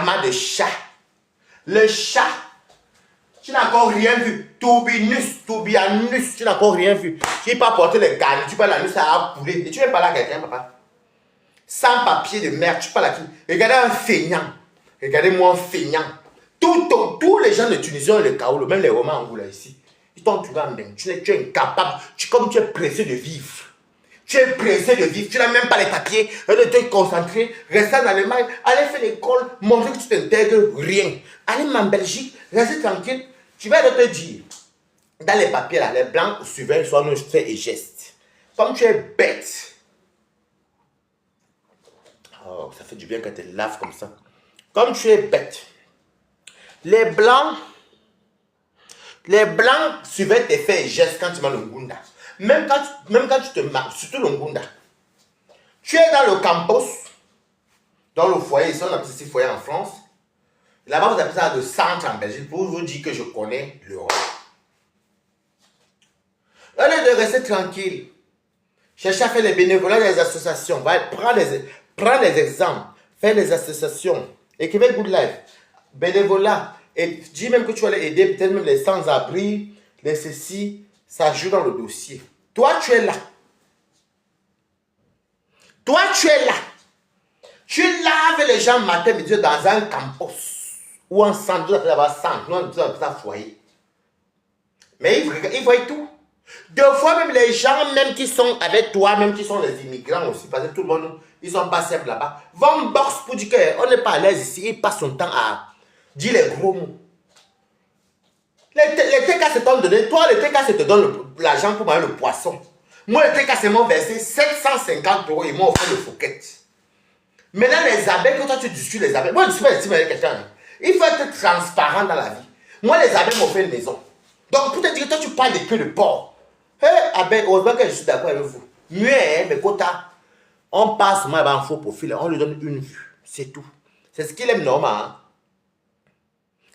karma de chat. Le chat, tu n'as encore rien vu. Toubianus, tu n'as encore rien vu. Tu peux porter les garnis, tu peux la nuit, ça a coulé. Et tu veux parler à quelqu'un, papa? Sans papier de merde, tu parles à qui? Regardez un feignant. Regardez-moi un feignant. Tous les gens de Tunisie ont le chaos, même les Romains angoulais ici. Ils t'ont trouvé en dingue. Tu es incapable. Comme tu es pressé de vivre. Tu es pressé de vivre. Tu n'as même pas les papiers. De te concentrer. Rester en Allemagne. Aller faire l'école. Montrer que tu t'intègres. Rien. Aller en Belgique. Rester tranquille. Tu vas te dire. Dans les papiers là, les blancs surveillent soit nos faits et gestes. Comme tu es bête. Oh, ça fait du bien quand tu te laves comme ça. Comme tu es bête. Les blancs surveillent tes faits et gestes quand tu vas au Ngunda. Même quand tu te marres, surtout le Ngunda. Tu es dans le campus, dans le foyer, ici on appelle ça foyer en France. Là-bas, vous appelez ça le centre en Belgique pour vous dire que je connais l'Europe. Au lieu de rester tranquille, chercher à faire les bénévolats des associations, prends les exemples, fais les associations, écrivez Good Life, bénévolat, et dis même que tu vas les aider, peut-être même les sans-abri, les ceci, ça joue dans le dossier. Toi, tu es là. Toi, tu es là. Tu laves les gens matin, midi dans un campus ou un centre, nous appelons centre, nous appelons ça foyer. Mais ils voient tout. Deux fois, même les gens même qui sont avec toi, même qui sont les immigrants aussi, parce que tout le monde, ils sont pas simples là-bas, vont box pour dire qu'on n'est pas à l'aise ici, ils passent son temps à dire les gros mots. Les TK se t'ont donné, toi les TK se te donne l'argent pour manger le poisson. Moi les TK se m'ont versé 750 € et ils m'ont offert le fouquet. Maintenant les abeilles, quand toi tu discutes les abeilles, moi je suis pas estime avec quelqu'un. Il faut être transparent dans la vie. Moi les abeilles m'ont fait une maison. Donc pour te dire que toi tu parles de queue de porc. Hé, abeille, heureusement que je suis d'accord avec vous. Muet, mais quota, on passe moi un faux profil, on lui donne une vue. C'est tout. C'est ce qu'il aime, non, hein?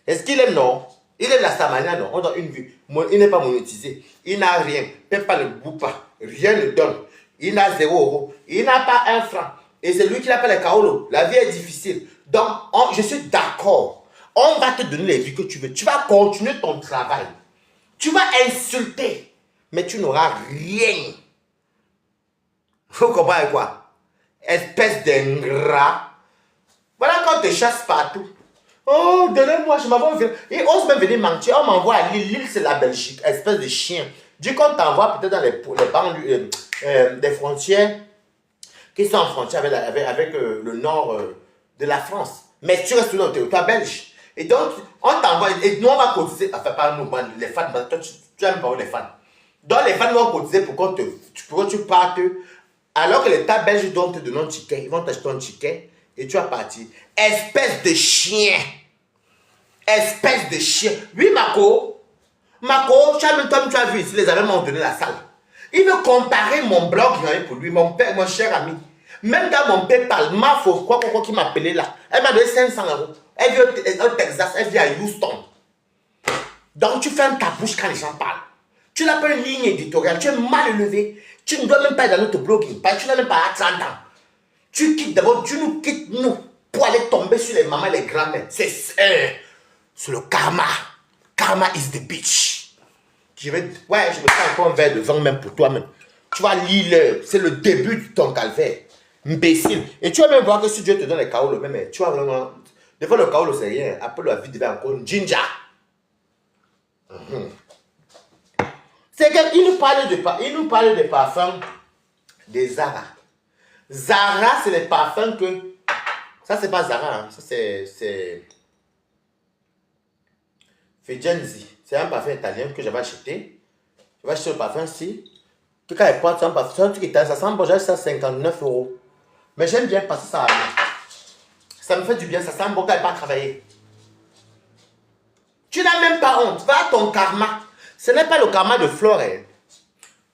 Est-ce qu'il aime, non? Il aime la Samania, non? On donne une vue. Il n'est pas monétisé. Il n'a rien. Même pas le bout pas. Rien ne donne. Il n'a 0 €. Il n'a pas un franc. Et c'est lui qui l'appelle le Kaolo. La vie est difficile. Donc, je suis d'accord. On va te donner les vues que tu veux. Tu vas continuer ton travail. Tu vas insulter. Mais tu n'auras rien. Vous comprenez quoi? Espèce d'ingrat. Voilà quand on te chasse partout. Oh, donnez-moi, je m'envoie. Ils osent même venir mentir. On m'envoie à Lille. Lille, c'est la Belgique. Espèce de chien. Dis qu'on t'envoie peut-être dans les banlieues, des frontières qui sont en frontière avec le nord de la France. Mais tu restes dans le territoire belge. Et donc, on t'envoie. Et nous, on va cotiser. Enfin, pas nous, les fans. Toi, tu aimes pas les fans. Donc, les fans vont cotiser pour que tu partes. Alors que l'État belge doit te donner un ticket. Ils vont t'acheter un ticket. Et tu vas partir. Espèce de chien. Espèce de chien. Oui, Marco. Marco, tu as vu ici, les amis m'ont donné la salle. Il veut comparer mon blog pour lui, mon père, mon cher ami. Même dans mon PayPal, ma fausse, quoi qui m'a appelé là, elle m'a donné 500 €. Elle vient au Texas, elle vient à Houston. Donc tu fermes ta bouche quand les gens parlent. Tu n'as pas une ligne éditoriale, tu es mal élevé. Tu ne dois même pas être dans notre blogging, parce que tu n'as même pas 30 ans. Tu quittes d'abord, tu nous quittes nous pour aller tomber sur les mamans et les grands-mères. C'est le karma. Karma is the bitch. Je me prends encore un verre de vin même pour toi-même. Tu vas lire, c'est le début de ton calvaire. Imbécile. Et tu vas même voir que si Dieu te donne le kaolo, même, tu vas vraiment. Devant le kaolo, c'est rien. Après la vie devient encore une jinja. C'est qu'il nous parle des parfums des Zara. Zara, c'est les parfums que. Ça, c'est pas Zara, hein. Ça, c'est. Fegenzi. C'est un parfum italien que j'avais acheté. J'avais acheté le parfum ici. Puis quand il porte, c'est un truc italien. Ça sent bon, j'ai acheté ça 59 €. Mais j'aime bien passer ça à moi. Ça me fait du bien, ça sent bon quand il pas travailler. Tu n'as même pas honte. Va à ton karma. Ce n'est pas le karma de Flore.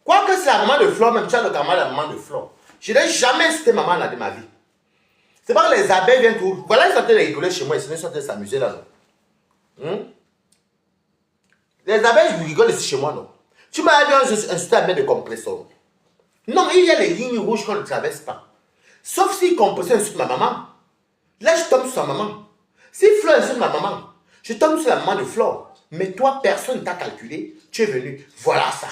Quoique c'est la maman de Flore, même tu as le karma de la maman de Flore. Je n'ai jamais insulté maman là de ma vie. C'est pas que les abeilles viennent tout. Voilà, ils sont en train de rigoler chez moi, ils sont en train de s'amuser là. Les abeilles, je rigole ici chez moi, non. Tu m'as dit insulté à mettre de compresseur. Non, il y a les lignes rouges qu'on ne traverse pas. Sauf si compresseur insulte ma maman. Là, je tombe sur sa maman. insultes ma maman. Je tombe sur la maman de Flore. Mais toi, personne ne t'a calculé. Tu es venu. Voilà ça.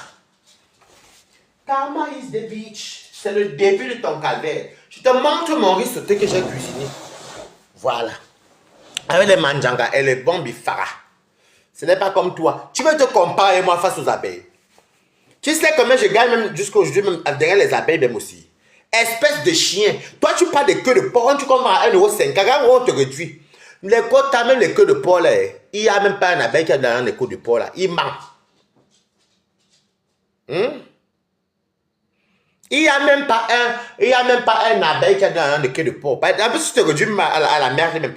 Karma is the beach. C'est le début de ton calvaire. Je te montre mon riz sauté que j'ai cuisiné. Voilà. Avec les manjanga et les bombes fara. Ce n'est pas comme toi. Tu veux te comparer moi face aux abeilles. Tu sais combien je gagne même jusqu'à aujourd'hui, même derrière les abeilles même aussi. Espèce de chien. Toi, tu parles de queue de porc, tu commences à 1,50 €. Regarde où on te réduit. Les quotas, même les queues de porc, là, il n'y a même pas un abeille qui a dans les queues de porc, là. Il ment. Il n'y a même pas un abeille qui a dans les queues de porc. Par exemple, si tu te réduis à la merde, même,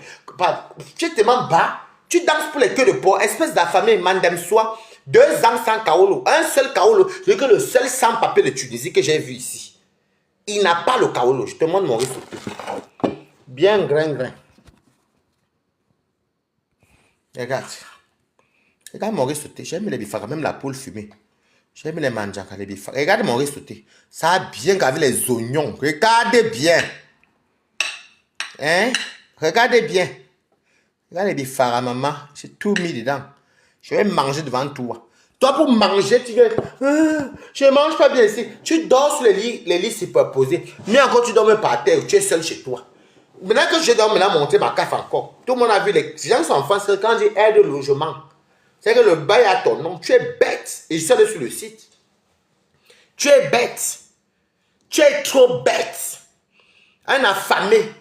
tu es tellement bas, tu danses pour les queues de porc, espèce d'affamé, mandem soi, 2 ans sans kaolo, un seul kaolo, c'est que le seul sans papier de Tunisie que j'ai vu ici. Il n'a pas le kaolo. Je te montre mon riz sauté. Bien grain. Regarde. Regarde mon riz sauté. J'aime les bifara, même la poule fumée. J'aime les manjaka, les bifara. Regarde mon riz sauté. Ça a bien gravé les oignons. Regardez bien. Hein? Regardez bien. Regarde les bifara, maman. J'ai tout mis dedans. Je vais manger devant toi. Toi, pour manger, tu viens. Je ne mange pas bien ici. Tu dors sur les lits superposés. Mais encore, tu dors par terre. Tu es seul chez toi. Maintenant que je dois maintenant monter ma café encore. Tout le monde a vu les gens sont enfants. Quand je dis aide au logement, c'est que le bail a ton nom. Tu es bête. Et je suis allé sur le site. Tu es bête. Tu es trop bête. Un affamé.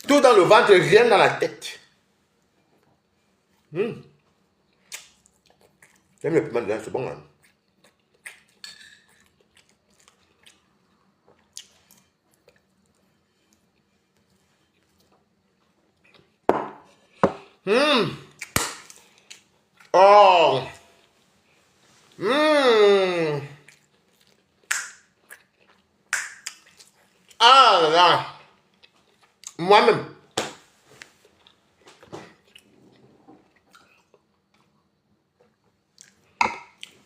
Tout dans le ventre, rien dans la tête. J'aime le piment dedans, c'est bon. Hein? Oh. Ah là là. Moi-même.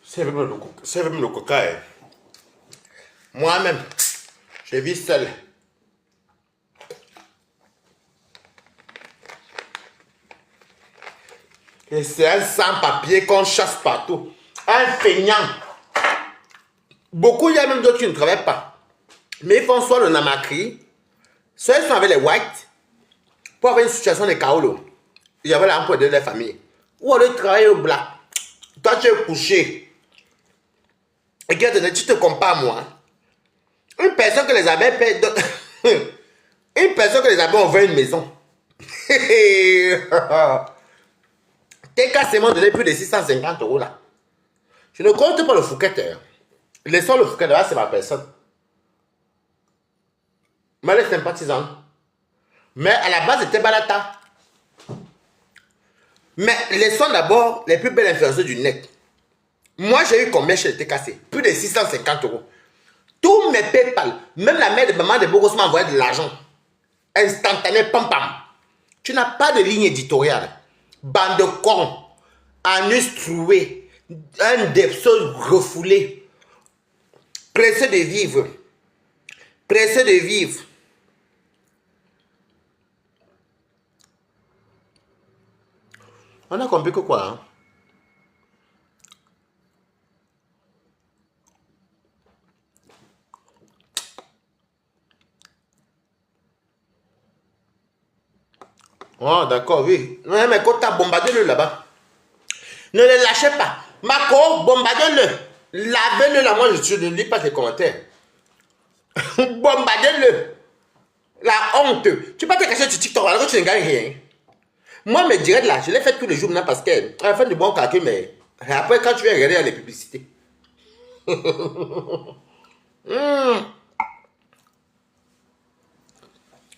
C'est même le coca. Hein. Moi-même, je vis seul. Et c'est un sans-papier qu'on chasse partout. Un feignant. Beaucoup, il y a même d'autres qui ne travaillent pas. Mais ils font soit le namakri, soit ils sont avec les whites pour avoir une situation de kaolo. Il y avait l'emploi de leur famille. Ou aller travailler au black. Toi, tu es couché. Regarde, tu te compares à moi. Une personne que les abeilles paient. Une personne que les abeilles ont ouvert une maison. T'es quasiment donné plus de 650 € là. Je ne compte pas le Fouquet. Laissons le Fouquet là, c'est ma personne. Mais elle est sympathisante. Mais à la base, c'était Balata. Mais laissons d'abord les plus belles influenceuses du net. Moi, j'ai eu combien chez le TKC? Plus de 650 €. Tous mes PayPal, même la mère de maman de Bogos m'a envoyé de l'argent. Instantané, pam pam. Tu n'as pas de ligne éditoriale. Bande de cons, anus troué, un depso refoulé. Pressé de vivre. Pressé de vivre. On a compris que quoi, hein? Oh, d'accord, oui. Ouais, mais quand tu as bombardé le là-bas, ne le lâchez pas. Marco, bombardez-le. Lavez-le là, moi je ne lis pas tes commentaires. Bombardez-le. La honte. Tu peux pas te cacher sur TikTok alors que tu ne gagnes rien. Moi, mes directs là, je les fais tous les jours maintenant parce qu'à la fin du bon calcul, mais après quand tu viens regarder les publicités.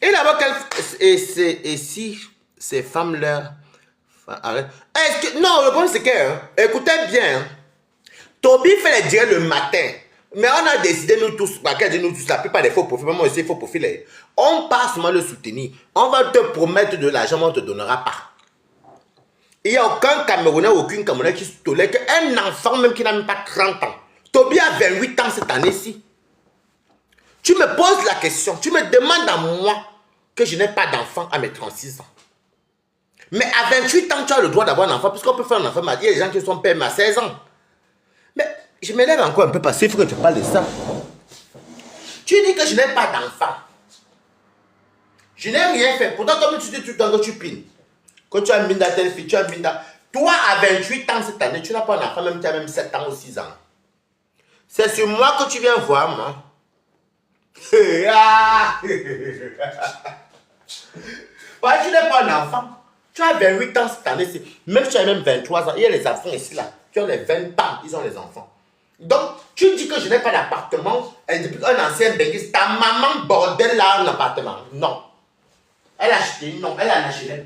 Et d'abord, et si ces femmes-là arrêtent. Non, le problème c'est que, écoutez bien, Toby fait les directs le matin. Mais on a décidé, nous tous, nous tous, la plupart des faux profils, moi aussi, faux profils, on passe mal le soutenir. On va te promettre de l'argent, mais on ne te donnera pas. Il n'y a aucun Camerounais, aucune Camerounais qui se tolère qu'un enfant, même qui n'a même pas 30 ans. Toby a 28 ans cette année-ci. Tu me poses la question, tu me demandes à moi que je n'ai pas d'enfant à mes 36 ans. Mais à 28 ans, tu as le droit d'avoir un enfant, puisqu'on peut faire un enfant. Il y a des gens qui sont pères à 16 ans. Mais je m'élève encore un peu parce qu'il faut que tu parles de ça. Tu dis que je n'ai pas d'enfant. Je n'ai rien fait. Pourtant, comme tu dis tout le temps que tu pines. Quand tu as mis dans telle fille, tu as mis dans... Toi, à 28 ans cette année, tu n'as pas d'enfant, même tu as même 7 ans ou 6 ans. C'est sur moi que tu viens voir, moi. Ouais, tu n'es pas un enfant. Tu as 28 ans cette année. Même si tu as même 23 ans, il y a les enfants ici, là. Tu as les 20 ans, ils ont les enfants. Donc, tu dis que je n'ai pas d'appartement. Et depuis qu'un ancien béguiste, ta maman bordel là un appartement. Non. Elle a acheté, non, elle a acheté.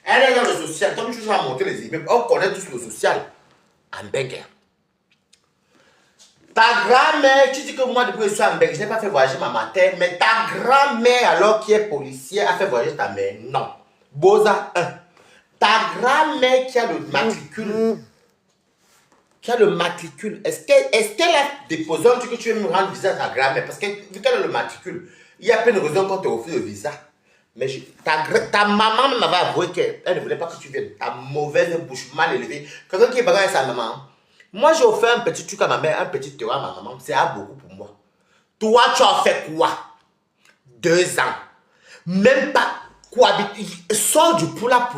Elle est dans le social. Comme je vous ai montré les immeubles, on connaît tous le social. En Bengue. Ta grand-mère, tu dis que moi, depuis que je suis en Bengue, je n'ai pas fait voyager ma mère, mais ta grand-mère, alors qui est policière, a fait voyager ta mère. Non. Boza 1. Ta grand-mère qui a le matricule. Est-ce qu'elle a déposé un truc que tu veux me rendre visa à ta grand-mère? Parce que vu qu'elle a le matricule, il y a plein de raisons qu'on te refuse le visa. Mais ta maman m'avait avoué qu'elle ne voulait pas que tu viennes. Ta mauvaise bouche mal élevée. Quelqu'un qui est bagarre avec sa maman. Moi, j'ai offert un petit truc à ma mère, un petit terrain à ma maman. C'est beaucoup pour moi. Toi, tu as fait quoi? 2 ans. Même pas cohabiter. Sors du poula.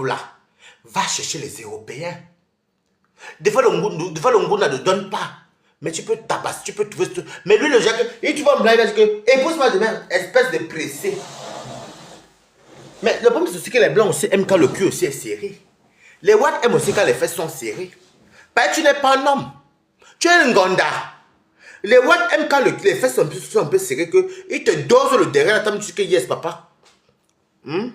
Va chercher les Européens. Des fois, le Nguna ne donne pas. Mais tu peux tabasser, tu peux trouver... Mais lui, le Jacques, et tu vas me blaguer, il va dire que épouse-moi demain, espèce de pressé. Mais le problème, c'est aussi que les blancs aussi aiment quand le cul aussi est serré. Les Ouattes aiment aussi quand les fesses sont serrées. Parce que tu n'es pas un homme. Tu es un Gonda. Les Ouattes aiment quand les fesses sont un peu serrées, qu'ils te dosent le derrière, attends, tu dis que yes, papa. Il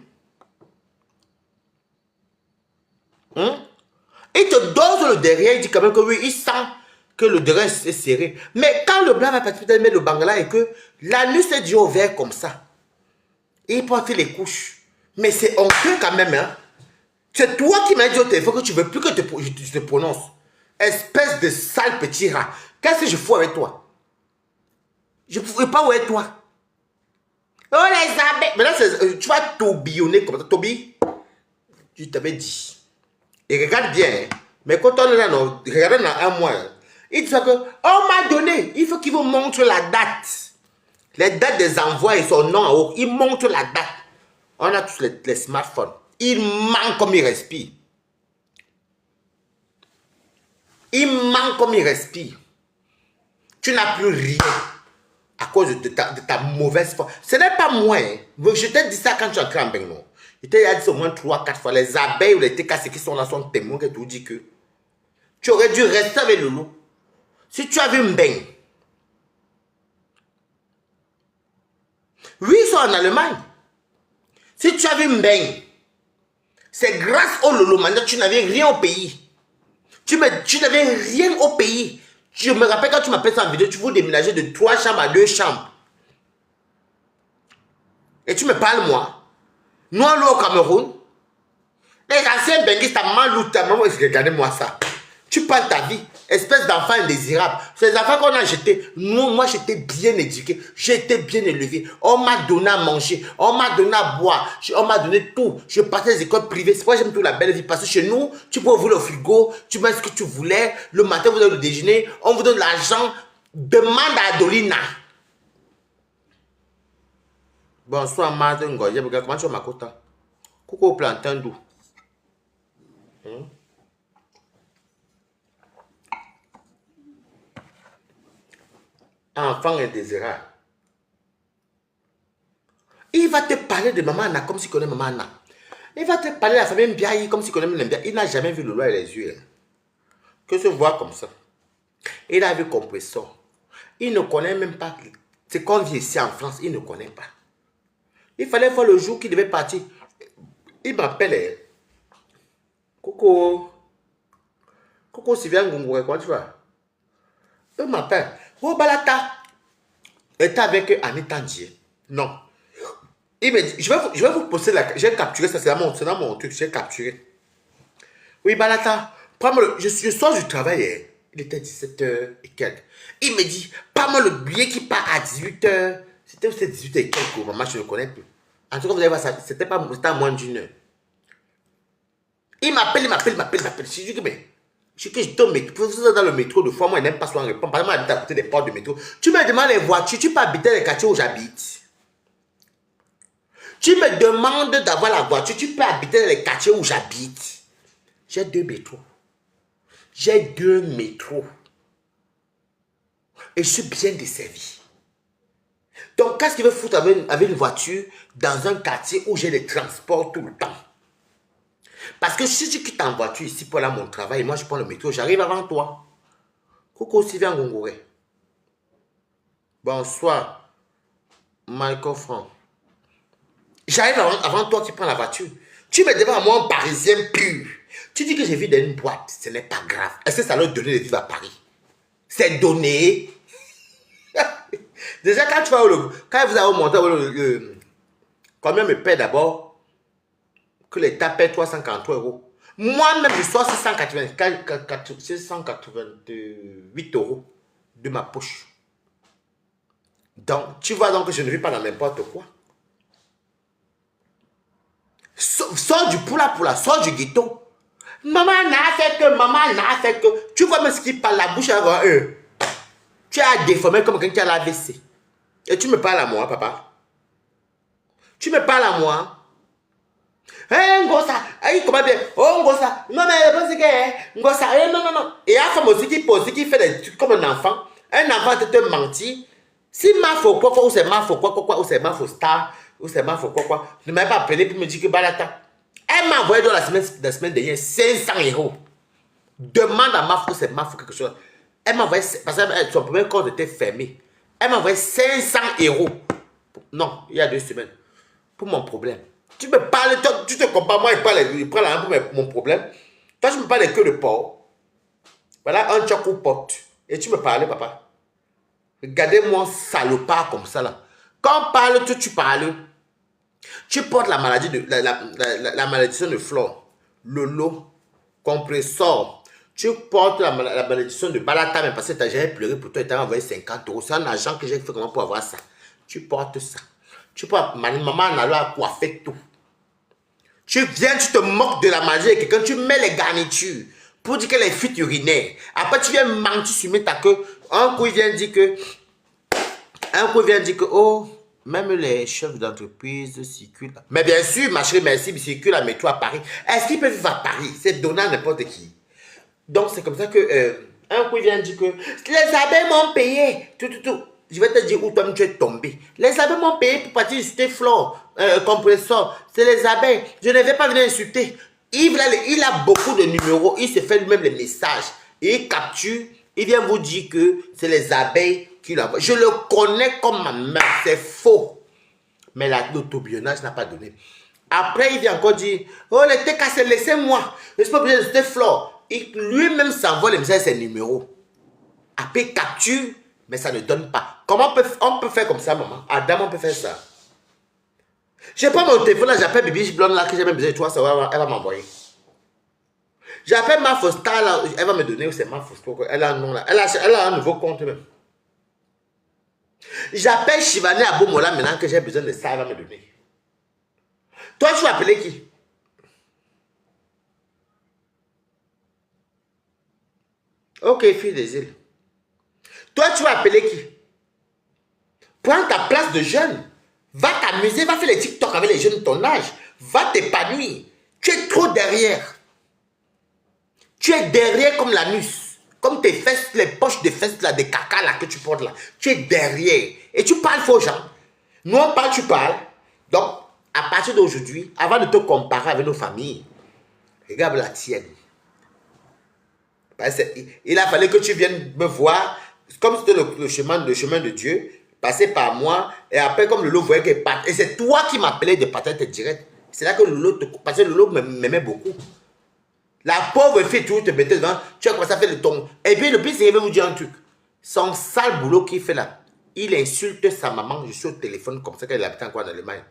te dose le derrière, il dit quand même que oui, il sent que le derrière est serré. Mais quand le blanc va participer mettre le bangala et que l'anus est déjà ouvert comme ça, il porte les couches. Mais c'est honteux quand même, hein. C'est toi qui m'as dit au téléphone que tu veux plus que je te prononce. Espèce de sale petit rat. Qu'est-ce que je fous avec toi? Je ne pourrais pas où est toi. Oh les abeilles. Maintenant, tu vas tourbillonner comme ça. Toby, je t'avais dit. Et regarde bien, hein. Mais quand on est là, non, regarde dans un mois, hein. Il dit que, on m'a donné, il faut qu'il vous montre la date. Les dates des envois et son nom en haut, il montre la date. On a tous les smartphones. Il manque comme il respire. Il manque comme il respire. Tu n'as plus rien à cause de ta mauvaise foi. Ce n'est pas moi. Hein. Je t'ai dit ça quand tu es entré en Benno. Je t'ai dit au moins 3-4 fois. Les abeilles ou les TKC qui sont là sont témoins qui te disent que tu aurais dû rester avec le loup. Si tu avais une baigne. Oui, ils sont en Allemagne. Si tu avais une baigne, c'est grâce au Lolo Mania que tu n'avais rien au pays. Tu n'avais rien au pays. Je me rappelle quand tu m'appelles ça en vidéo, tu veux déménager de 3 chambres à 2 chambres. Et tu me parles, moi. Nous, allons au Cameroun. Les anciens benguistes, ta maman, regardez-moi ça. Tu parles ta vie, espèce d'enfant indésirable. Ces enfants qu'on a jetés, moi j'étais bien éduqué, j'étais bien élevé. On m'a donné à manger, on m'a donné à boire, on m'a donné tout. Je partais des écoles privées, c'est pourquoi j'aime tout la belle vie. Parce que chez nous, tu peux ouvrir le frigo, tu mets ce que tu voulais. Le matin, vous donnez le déjeuner, on vous donne l'argent. Demande à Adolina. Bonsoir, Madame Ngoye. Comment tu vas, Makota? Coucou, plantain doux. Enfant indésirable. Il va te parler de maman Anna comme s'il connaît maman Anna. Il va te parler de la famille Mbiaye comme s'il connaît Mbiaye. Il n'a jamais vu le loi et les yeux. Que se voit comme ça. Il a vu compresseur. Il ne connaît même pas. C'est qu'on vit ici en France, il ne connaît pas. Il fallait voir le jour qu'il devait partir. Il m'appelle. Coucou. Coucou Sylvia Ngungwe, comment tu vas? Il m'appelle. Oh Balata. Était avec Anita Ndié. Non. Il me dit, je vais vous poster la... J'ai capturé ça, c'est dans mon truc, j'ai capturé. Oui, Balata, je sors du travail, hein. Il était 17h et quelques. Il me dit, prends-moi le billet qui part à 18h. C'était 18h et quelques, maman, je ne connais plus. En tout cas, vous allez voir ça, c'était à moins d'1 heure. Il m'appelle. Je dis que, mais, je tombe dans le métro, de fois, moi, il n'aime pas souvent répondre. Par exemple, j'habite à côté des portes de métro. Tu me demandes les voitures, tu peux habiter dans les quartiers où j'habite. Tu me demandes d'avoir la voiture, tu peux habiter dans les quartiers où j'habite. J'ai 2 métros. J'ai 2 métros. Et je suis bien desservi. Donc, qu'est-ce qu'il veut foutre avec une voiture dans un quartier où j'ai les transports tout le temps? Parce que si tu quittes en voiture ici pour aller à mon travail, moi je prends le métro, j'arrive avant toi. Coucou Sylvain Gongoré. Bonsoir, Michael Franck. J'arrive avant toi, tu prends la voiture. Tu me demandes à moi un Parisien pur. Tu dis que j'ai vu dans une boîte, ce n'est pas grave. Est-ce que ça leur donne de vivre à Paris? C'est donné. Déjà, quand vous avez monté combien me paie d'abord que l'État paie 343 €. Moi-même, je sors 688 € de ma poche. Donc, tu vois donc que je ne vis pas dans n'importe quoi. Sors du poula, sors du ghetto. Maman n'a fait que. Tu vois même ce qui parle la bouche avant eux. Tu as déformé comme quelqu'un qui a la l'AVC. Et tu me parles à moi, papa. Tu me parles à moi. Hein, Ngosa, comment bien? Oh, Ngosa, non, mais c'est que, Ngosa, non. Et il y a une femme aussi qui fait des trucs comme un enfant. Un enfant te mentit. Si ma faux quoi, ou c'est ma faux quoi, ou c'est ma faux star, ou c'est ma faux quoi, ne m'avez pas appelé pour me dire que balata. Elle m'a envoyé dans la semaine dernière 500 €. Demande à ma faux, c'est ma faux quelque chose. Elle m'a envoyé, parce que son premier compte était fermé. Elle m'a envoyé 500 €. Non, il y a 2 semaines. Pour mon problème. Tu me parles, toi, tu te compares, moi, il prend la main pour mon problème. Toi, je me parles que de porc. Voilà un choc ou porte. Et tu me parlais, papa. Regardez-moi, salopard comme ça, là. Quand on parle, tu parles. Tu portes la maladie de la malédiction de Flore. Lolo, compressor. Tu portes la malédiction de Balata, mais parce que tu as jamais pleuré pour toi et tu as envoyé 50 €. C'est un argent que j'ai fait comment pour avoir ça. Tu portes ça. Tu portes, maman en allant à coiffer tout. Tu viens, tu te moques de la magie et quelqu'un, tu mets les garnitures pour dire qu'elle est fuite urinaire. Après, tu viens mentir sur ta queue. Un coup, il vient dire que, oh, même les chefs d'entreprise circulent. Mais bien sûr, ma chérie, merci, ils circulent à métro à Paris. Est-ce qu'ils peuvent vivre à Paris? C'est donné à n'importe qui. Donc, c'est comme ça que, un coup, il vient dire que, les abeilles m'ont payé. Tout. Je vais te dire où toi tu es tombé. Les abeilles m'ont payé pour partir insulter Flore, compressor. C'est les abeilles. Je ne vais pas venir insulter. Il a beaucoup de numéros. Il se fait lui-même les messages. Et il capture. Il vient vous dire que c'est les abeilles qui l'envoient. Je le connais comme ma mère. C'est faux. Mais l'autobionnage n'a pas donné. Après, il vient encore dire, oh, les TKC, laissez-moi. Je ne suis pas obligé d'insulter Flore. Lui-même s'envoie les messages, ses numéros. Après, il capture. Mais ça ne donne pas. Comment on peut faire comme ça, maman? Adam, on peut faire ça. Je prends mon téléphone là, j'appelle Bibi Blonde là, que j'ai même besoin de toi, ça va, elle va m'envoyer. J'appelle ma Fosta là, elle va me donner où c'est ma Fosta. Elle a un nom là. Elle a un nouveau compte même. J'appelle Shivani Abomola maintenant que j'ai besoin de ça, elle va me donner. Toi, tu vas appeler qui? Ok, fille des îles. Toi, tu vas appeler qui? Prends ta place de jeune. Va t'amuser, va faire les TikTok avec les jeunes de ton âge. Va t'épanouir. Tu es trop derrière. Tu es derrière comme l'anus. Comme tes fesses, les poches de fesses là, des caca là que tu portes là. Tu es derrière. Et tu parles faux gens. Nous on parle, tu parles. Donc, à partir d'aujourd'hui, avant de te comparer avec nos familles, regarde la tienne. Il a fallu que tu viennes me voir, comme c'était le chemin de Dieu, passer par moi, et après, comme Lolo voyait que part, et c'est toi qui m'appelais de partir direct. C'est là que Lolo, parce que Lolo m'aimait beaucoup. La pauvre fille, tu te mettais devant, tu as commencé à faire le ton. Et puis, le pire, c'est que je vais vous dire un truc. Son sale boulot qu'il fait là, il insulte sa maman, je suis au téléphone comme ça qu'elle habite encore en Allemagne.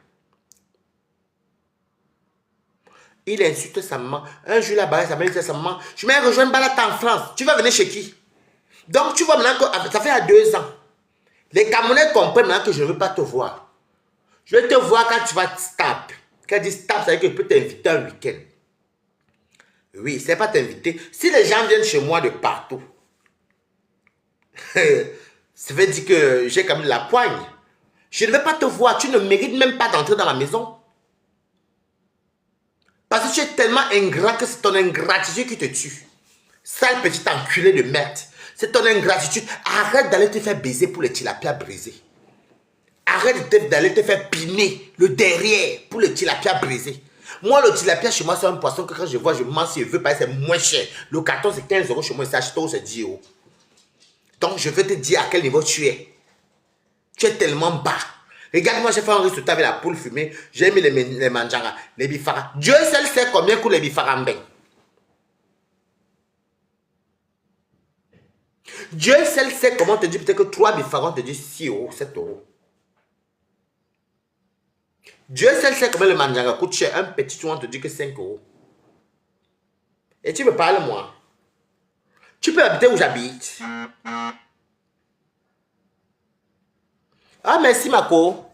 Il insulte sa maman. Un jour, là-bas, sa mère dit à sa maman, je vais rejoindre Balata en France. Tu vas venir chez qui? Donc, tu vois maintenant que ça fait 2 ans. Les Camerounais comprennent maintenant que je ne veux pas te voir. Je vais te voir quand tu vas stop. Quand tu dis stop, ça veut dire que je peux t'inviter un week-end. Oui, c'est pas t'inviter. Si les gens viennent chez moi de partout, ça veut dire que j'ai quand même la poigne. Je ne vais pas te voir. Tu ne mérites même pas d'entrer dans ma maison. Parce que tu es tellement ingrat que c'est ton ingratitude qui te tue. Sale petit enculé de merde. C'est ton ingratitude. Arrête d'aller te faire baiser pour les tilapias brisés. Arrête d'aller te faire piner le derrière pour le tilapia brisé. Moi, le tilapia chez moi, c'est un poisson que quand je vois, je mange si je veux, parce que c'est moins cher. Le carton, c'est 15 euros chez moi, c'est acheté c'est 10 euros. Donc, je vais te dire à quel niveau tu es. Tu es tellement bas. Regarde, moi, j'ai fait un résultat avec la poule fumée. J'ai mis les manjara, les bifara. Dieu seul sait combien coûtent les bifara. Dieu seul sait comment te dit peut-être que 3 bifara, on te dit 6 euros, 7 euros. Dieu seul sait combien le manjara coûte cher. Un petit, on te dit que 5 euros. Et tu me parles, moi. Tu peux habiter où j'habite. Ah, merci, Mako.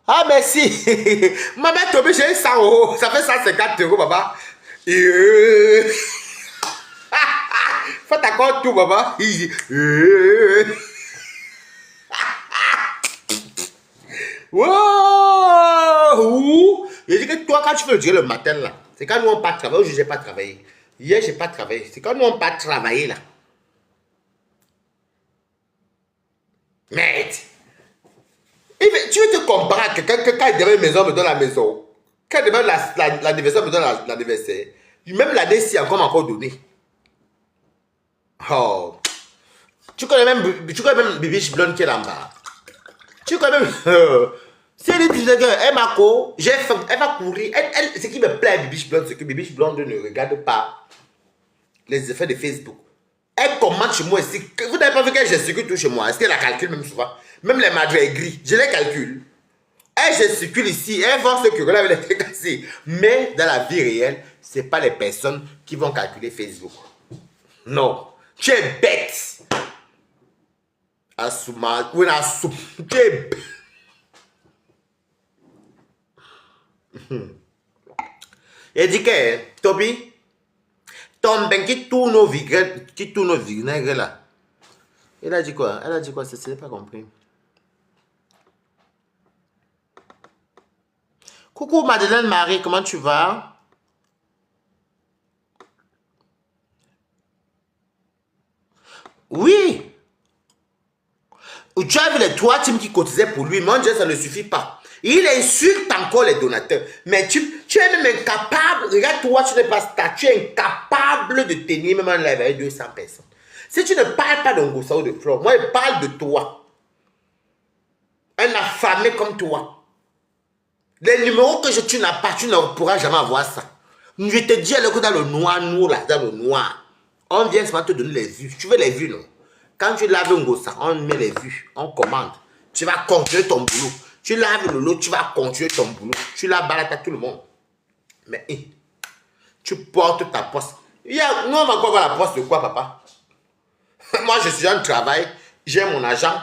Ah, merci. Maman, Tobi, j'ai 100 euros. Ça fait 150 euros, papa. Fais ta compte tout, papa. Wow! Je dis que toi, quand tu veux dire le matin, là, c'est quand nous on part travailler. Aujourd'hui, j'ai pas travaillé. Hier, j'ai pas travaillé. C'est quand nous on part travailler, là. Merde! Tu veux te comparer à quelqu'un que quand il devait une maison, me donne la maison. Quand il devait l'anniversaire, me donne l'anniversaire. Même l'année, si encore donné. Oh! Tu connais même Bibiche Blonde qui est là-bas. Tu connais même... Si elle dit que Marco, elle va courir. Ce qui me plaît à Bibiche Blonde, c'est que Bibiche Blonde ne regarde pas les effets de Facebook. Elle commente chez moi ici. Vous n'avez pas vu qu'elle gesticule tout chez moi. Est-ce qu'elle la calcule même souvent? Même les madres gris, je les calcule. Elle gesticule ici. Elle va se curer avec les têtes cassées. Mais dans la vie réelle, ce n'est pas les personnes qui vont calculer Facebook. Non. Tu es bête. Assouma. Tu es bête. Il dit que, Toby, ton ben qui tourne au vinaigre là. Elle a dit quoi? Elle a dit quoi? Je n'ai pas compris. Coucou Madeleine Marie, comment tu vas? Oui. Tu as vu les 3 teams qui cotisaient pour lui, mon Dieu, ça ne suffit pas. Il insulte encore les donateurs. Mais tu es même incapable, regarde-toi, tu n'es pas star, tu es incapable de tenir même un live avec 200 personnes. Si tu ne parles pas d'Ongosa ou de Flore, moi je parle de toi. Un affamé comme toi. Les numéros que tu n'as pas, tu ne pourras jamais avoir ça. Je te dis, le coup dans le noir, nous là, dans le noir, on vient seulement te donner les vues. Tu veux les vues, non? Quand tu laves Ngosa, on met les vues, on commande. Tu vas continuer ton boulot. Tu laves le lot, tu vas continuer ton boulot. Tu la balades à tout le monde. Mais tu portes ta poste. Nous, on va encore voir la poste de quoi, papa? Moi, je suis en travail, j'ai mon agent,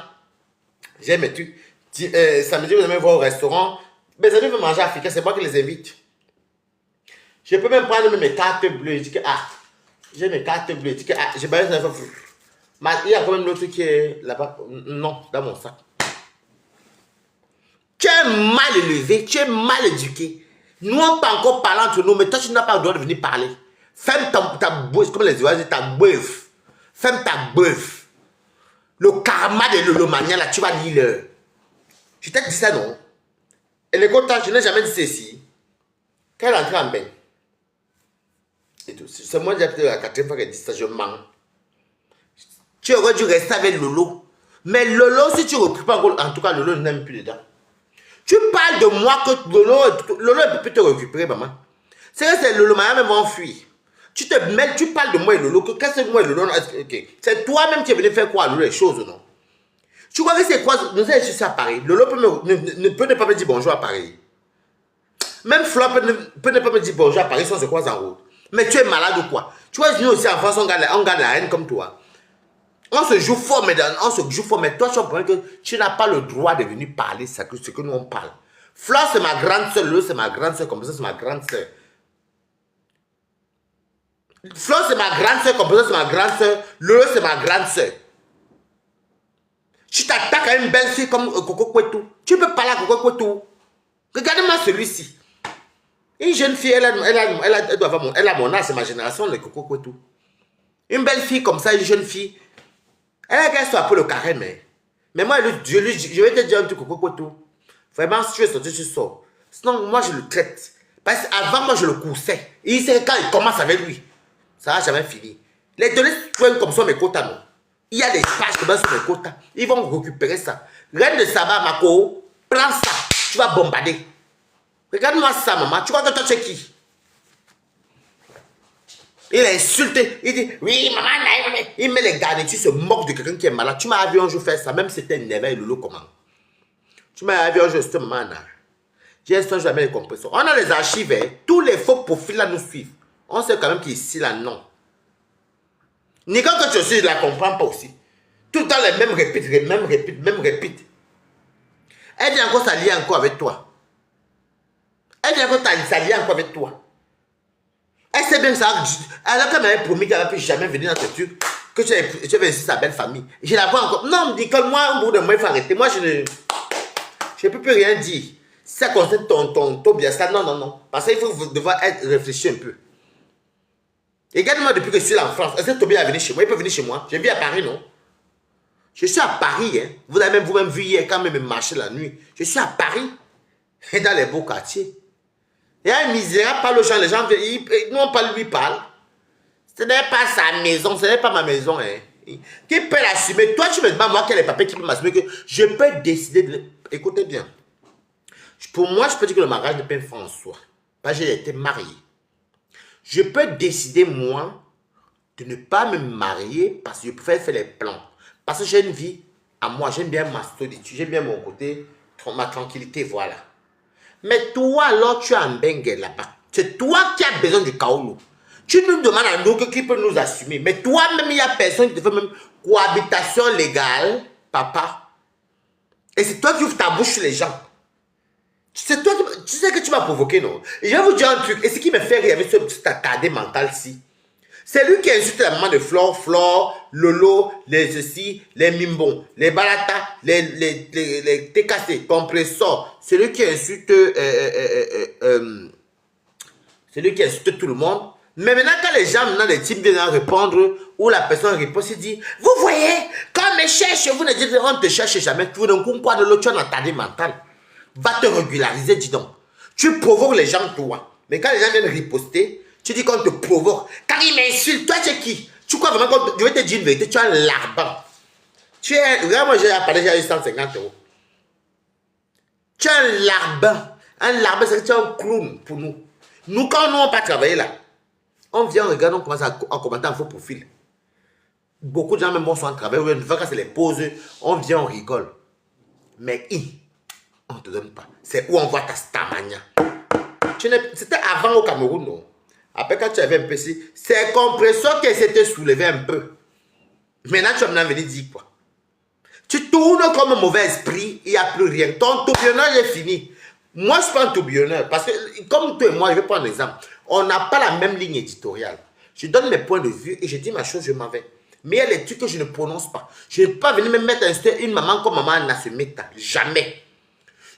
j'ai mes trucs. Samedi, vous allez voir au restaurant. Mes amis veulent manger africain, c'est moi qui les invite. Je peux même prendre mes cartes bleues. Je dis que, j'ai mes cartes bleues. Je dis que, j'ai balayé ça. Il y a quand même l'autre qui est là-bas. Non, dans mon sac. Tu es mal élevé, tu es mal éduqué. Nous, on peut encore parler entre nous, mais toi, tu n'as pas le droit de venir parler. Ferme ta bouche, comme les oiseaux, ta bœuf. Ferme ta bœuf. Le karma de l'holomania, là, tu vas lire. Je t'ai dit ça, non? Et les comptes, je n'ai jamais dit ceci. Quand elle est entrée en bain, c'est moi qui ai la 4e fois qu'elle dit ça, je mens. Tu aurais dû rester avec Lolo. Mais Lolo, si tu ne recrutes pas encore, en tout cas, Lolo n'aime plus dedans. Tu parles de moi que Lolo ne peut te récupérer, maman. C'est que c'est Lolo, maman va enfuir. Tu te mêles, tu parles de moi et Lolo. Qu'est-ce que moi et Lolo? Okay. C'est toi-même qui es venu faire quoi à Lolo les choses, non? Tu crois que c'est quoi? Nous sommes juste à Paris. Lolo ne peut pas me dire bonjour à Paris. Même Flo peut ne pas me dire bonjour à Paris si on se croise en route. Mais tu es malade ou quoi? Tu vois, nous aussi en France, on garde la haine comme toi. On se joue fort, mais toi, tu comprends que tu n'as pas le droit de venir parler ce que nous on parle. Flore, c'est ma grande soeur, Lolo, c'est ma grande soeur, comme ça, c'est ma grande soeur. Flo, c'est ma grande soeur, Compresso, c'est ma grande soeur, Lolo, c'est ma grande soeur. Tu t'attaques à une belle fille comme Coco Kwetou. Tu peux parler à Coco Kwetou. Regardez-moi celui-ci. Une jeune fille, elle a mon âge, c'est ma génération, le Coco Kwetou. Une belle fille comme ça, une jeune fille, elle a qu'elle soit un peu le carême. Mais moi, je vais te dire un truc, Coco Kwetou. Vraiment, si tu veux sortir, tu sors. Sinon, moi, je le traite. Parce qu'avant, moi, je le coursais. Et il sait quand il commence avec lui, ça n'a jamais fini. Les données comme ça, mes quotas, non. Il y a des pages comme ça sur mes quotas. Ils vont récupérer ça. Reine de Saba, Mako, prends ça. Tu vas bombarder. Regarde-moi ça, maman. Tu crois que toi, tu es qui? Il est insulté. Il dit, oui, maman, il met les garnitures, il se moque de quelqu'un qui est malade. Tu m'as vu un jour faire ça, même si c'était une éveil, Lolo, comment? Tu m'as vu un jour, c'était maman, là. J'ai un jamais les compresseurs. On a les archives, hein. Tous les faux profils là nous suivent. On sait quand même qu'ici, là, non. Ni quand que tu suis, je ne la comprends pas aussi. Tout le temps, les mêmes répète. Elle vient encore s'allier encore avec toi. Elle vient encore s'allier encore avec toi. Elle sait bien que ça. Alors qu'elle m'avait promis qu'elle ne va plus jamais venir dans ce truc, que tu avais ici sa belle famille. Je la vois encore. Non, Nicole, moi, au bout de moi, il faut arrêter. Moi, je ne peux plus rien dire. Si ça concerne ton bien ça, non. Parce qu'il faut devoir réfléchir un peu. Regarde-moi depuis que je suis là en France. Est-ce que Toby est venu chez moi? Il peut venir chez moi. Je vis à Paris, non? Je suis à Paris, hein. Vous avez même vous-même vu hier quand même marcher la nuit. Je suis à Paris. Et dans les beaux quartiers. Il y a un misérable, parle aux gens. Les gens, nous on parle, lui parle. Ce n'est pas sa maison, ce n'est pas ma maison, hein. Qui peut l'assumer? Toi, tu me demandes, moi, quel est le papier qui peut m'assumer que je peux décider de... Écoutez bien. Pour moi, je peux dire que le mariage n'est pas un fait en soi. Parce que j'ai été marié. Je peux décider, moi, de ne pas me marier parce que je préfère faire les plans. Parce que j'ai une vie à moi. J'aime bien ma solitude. J'aime bien mon côté, ma tranquillité, voilà. Mais toi, alors, tu as un bengue là-bas. C'est toi qui as besoin du kaoulou. Tu nous demandes à nous qui peut nous assumer. Mais toi-même, il n'y a personne qui te fait même cohabitation légale, papa. Et c'est toi qui ouvres ta bouche sur les gens. C'est toi qui, tu sais que tu m'as provoqué, non? Et je vais vous dire un truc. Et ce qui me fait rire avec ce petit attardé mental-ci, c'est lui qui a insulté la maman de Flore, Lolo, les ceci, les Mimbon, les Balata, les TKC, compresseurs. C'est lui qui insulte, tout le monde. Mais maintenant, quand les gens, maintenant, les types viennent répondre, ou la personne répond, il dit, vous voyez, quand on me cherche, vous ne dites, on ne te cherche jamais. Tout d'un coup, quoi de l'autre, tu as un attardé mental. Va te régulariser, dis donc. Tu provoques les gens, toi. Mais quand les gens viennent riposter, tu dis qu'on te provoque. Quand ils m'insultent, toi, tu es qui? Tu crois vraiment que je vais te dire une vérité, tu es un larbin. Tu es, regarde, moi, j'ai appelé, j'ai eu 150 €. Tu es un larbin. Un larbin, c'est que tu es un clown pour nous. Nous, quand nous, on pas travailler là, on vient, on regarde, on commence à commenter un faux profil. Beaucoup de gens, même, sont en travail, ou une fois quand c'est les pauses, on vient, on rigole. Mais, on ne te donne pas. C'est où on voit ta stamania. C'était avant au Cameroun, non? Après, quand tu avais un peu ici, c'est compresseur qui s'était soulevé un peu. Maintenant, tu vas venir dire quoi? Tu tournes comme un mauvais esprit, il n'y a plus rien. Ton tourbillonneur est fini. Moi, je ne suis pas un tourbillonneur. Parce que, comme toi et moi, je vais prendre un exemple. On n'a pas la même ligne éditoriale. Je donne mes points de vue et je dis ma chose, je m'en vais. Mais il y a les trucs que je ne prononce pas. Je ne peux pas venir me mettre une maman comme maman Nassemeta. Jamais.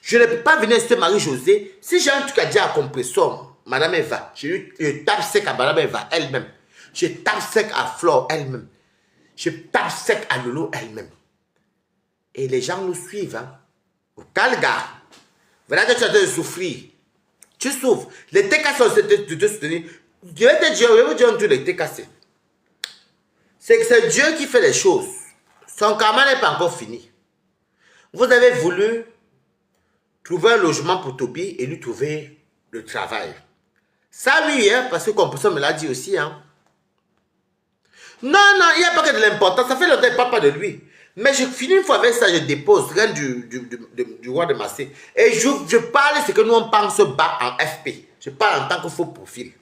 Je ne peux pas venir insulter Marie-Josée. Si j'ai un truc à dire à compresseur, Madame Eva, je tape sec à Madame Eva elle-même. Je tape sec à Flore elle-même. Je tape sec à Lolo elle-même. Et les gens nous suivent. Hein. Calga. Voilà que tu es en train de souffrir. Tu souffres. Les TKC sont de te soutenir. Je vais vous dire un truc, les TKC. C'est que c'est Dieu qui fait les choses. Son karma n'est pas encore fini. Vous avez voulu trouver un logement pour Toby et lui trouver le travail. Ça, oui, hein, parce que Compresseur me l'a dit aussi. Hein. Non, il n'y a pas que de l'importance. Ça fait longtemps que je ne parle pas de lui. Mais je finis une fois avec ça, je dépose rien du roi de Massé. Et je parle ce que nous on pense bas en FP. Je parle en tant que faux profil.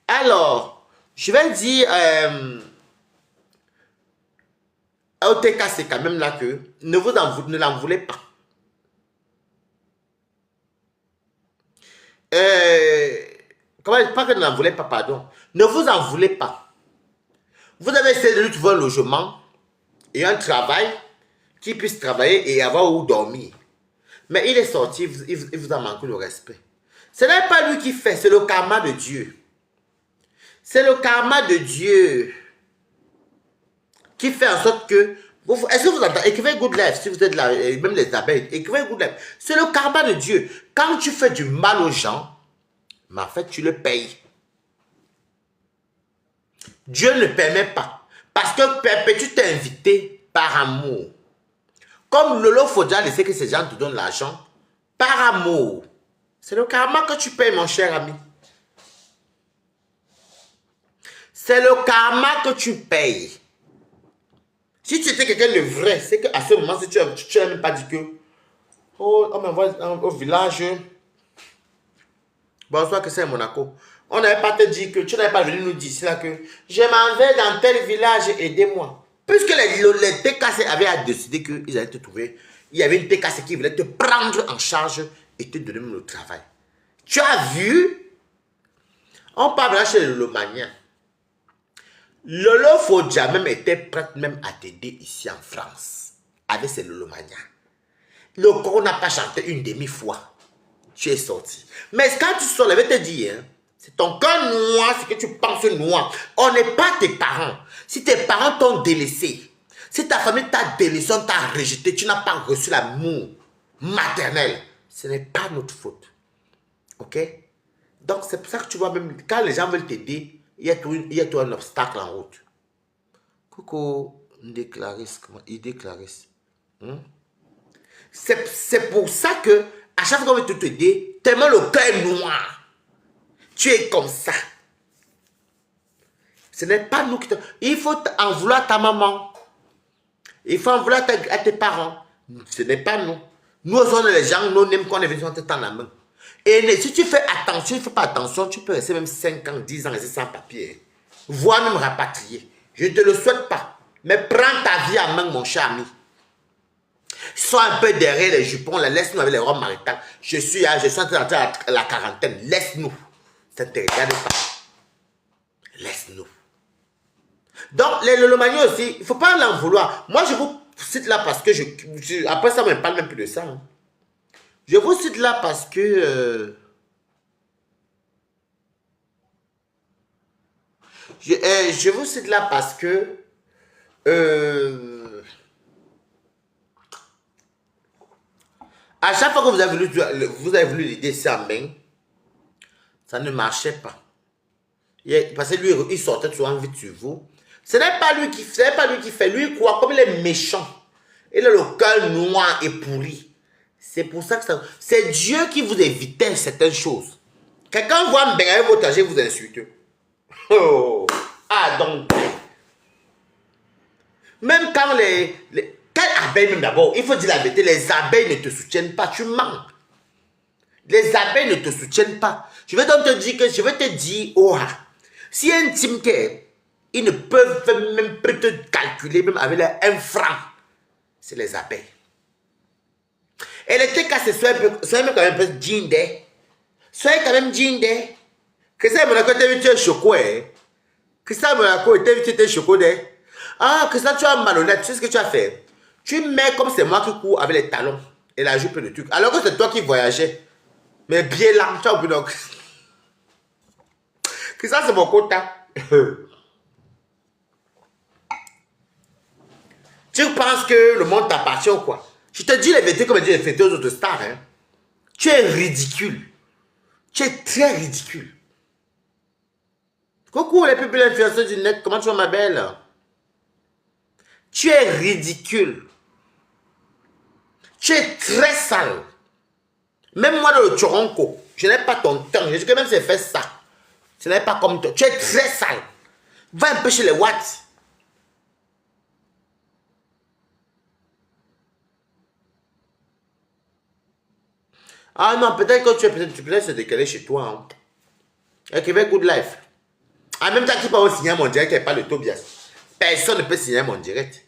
Alors, je vais dire au TK, c'est quand même là que ne l'en voulez pas. Pas que ne n'en voulez pas, pardon. Ne vous en voulez pas. Vous avez essayé de lui trouver un logement et un travail qui puisse travailler et avoir où dormir. Mais il est sorti, il vous a manqué le respect. Ce n'est pas lui qui fait, c'est le karma de Dieu. C'est le karma de Dieu qui fait en sorte que... Est-ce que vous entendez? Écrivez Good Life, si vous êtes là, même les abeilles, écrivez Good Life. C'est le karma de Dieu. Quand tu fais du mal aux gens, mais en fait, tu le payes. Dieu ne permet pas. Parce que Perpétue t'a invité par amour. Comme Lolo Fodja laissé que ces gens te donnent l'argent, par amour. C'est le karma que tu payes, mon cher ami. C'est le karma que tu payes. Si tu étais quelqu'un de vrai, c'est qu'à ce moment, si tu n'as même pas dit que oh, on m'envoie au village. Bonsoir, que c'est Monaco. On n'avait pas te dit que tu n'avais pas venu nous dire là que je m'en vais dans tel village, aidez-moi. Puisque les TKC avaient décidé qu'ils allaient te trouver, il y avait une TKC qui voulait te prendre en charge et te donner le travail. Tu as vu? On parle là chez le Lomagnan. Lolo Fodja même était prête même à t'aider ici en France. Avec ses Lolomagnan. Le corps n'a pas chanté une demi-fois. Tu es sorti. Mais quand tu sors, je vais te dire, hein, c'est ton cœur noir, c'est que tu penses noir. On n'est pas tes parents. Si tes parents t'ont délaissé, si ta famille t'a délaissé, on t'a rejeté, tu n'as pas reçu l'amour maternel, ce n'est pas notre faute. Ok? Donc c'est pour ça que tu vois, même quand les gens veulent t'aider, il y a tout un obstacle en route. Coucou, Idée Clarisse. C'est pour ça que à chaque fois qu'on veut t'aider, tellement le cœur noir. Tu es comme ça. Ce n'est pas nous qui te... Il faut en vouloir à ta maman. Il faut en vouloir à tes parents. Ce n'est pas nous. Nous sommes les gens, nous n'aimons qu'on est venu te tendre la main. Et si tu fais attention, tu ne fais pas attention, tu peux rester même 5 ans, 10 ans, rester sans papier. Voire même rapatrier. Je ne te le souhaite pas. Mais prends ta vie en main, mon cher ami. Sois un peu derrière les jupons, laisse-nous avec les robes maritales. Je suis en train d'entrer à la quarantaine. Laisse-nous. Ça ne te regarde pas. Laisse-nous. Donc, les Lolomagnan aussi, il ne faut pas l'en vouloir. Moi, je vous cite là parce que après ça, on ne me parle même plus de ça. Hein. Je vous cite là parce que... je vous cite là parce que... à chaque fois que vous avez voulu l'aider ça en main, ça ne marchait pas. Parce que lui, il sortait souvent vite sur vous. Ce n'est pas lui qui fait. Lui, quoi, comme il est méchant. Il a le cœur noir et pourri. C'est pour ça que ça... C'est Dieu qui vous évitait certaines choses. Quelqu'un voit Mbengare votre âge et vous insulte. Oh! Ah, donc... Même quand quelles abeilles même d'abord, il faut dire la vérité, les abeilles ne te soutiennent pas, tu mens. Les abeilles ne te soutiennent pas. Je vais donc te dire, oh, si un team care, ils ne peuvent même pas te calculer, même avec un franc. C'est les abeilles. Et les TKC, soyez quand même un peu djinde. Soyez quand même djinde. Que ça, mon accord, tu es choqué. Que ça, mon accord, tu es choqué. Ah, que ça, tu as malhonnête. Tu sais ce que tu as fait? Tu mets comme c'est moi qui cours avec les talons et la jupe et le truc. Alors que c'est toi qui voyageais. Mais bien là, tu as oublié donc. Que ça, c'est mon quota. Tu penses que le monde t'appartient ou quoi? Je te dis les vérités comme je dis les vérités aux autres stars. Hein. Tu es ridicule. Tu es très ridicule. Coucou les plus belles influenceuses du net. Comment tu vas ma belle? Tu es ridicule. Tu es très sale. Même moi dans le Toronto, je n'ai pas ton temps. Je dis que même si j'ai fait ça, ce n'est pas comme toi. Tu es très sale. Va un peu chez les Watts. Ah non, peut-être que tu peux se décaler chez toi. Hein. Écrivez Good Life. En même temps qu'il peut signer mon direct et pas le Tobias. Personne ne peut signer mon direct.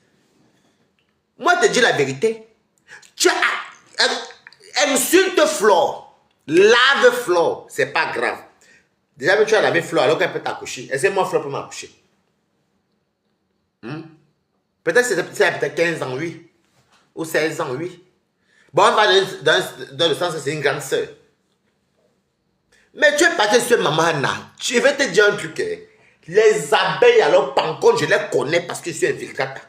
Moi, je te dis la vérité. Tu as... Insulte Flore. Lave Flore. C'est pas grave. Déjà, mais tu as lavé Flo alors qu'elle peut t'accoucher. Est-ce que moi, Flo peut m'accoucher? Peut-être c'est peut-être 15 ans, oui. Ou 16 ans, oui. Bon, on va dans le sens que c'est une grande sœur. Mais tu es parti sur maman Anna. Je vais te dire un truc. Les abeilles, alors, par contre, je les connais parce que je suis infiltrateur.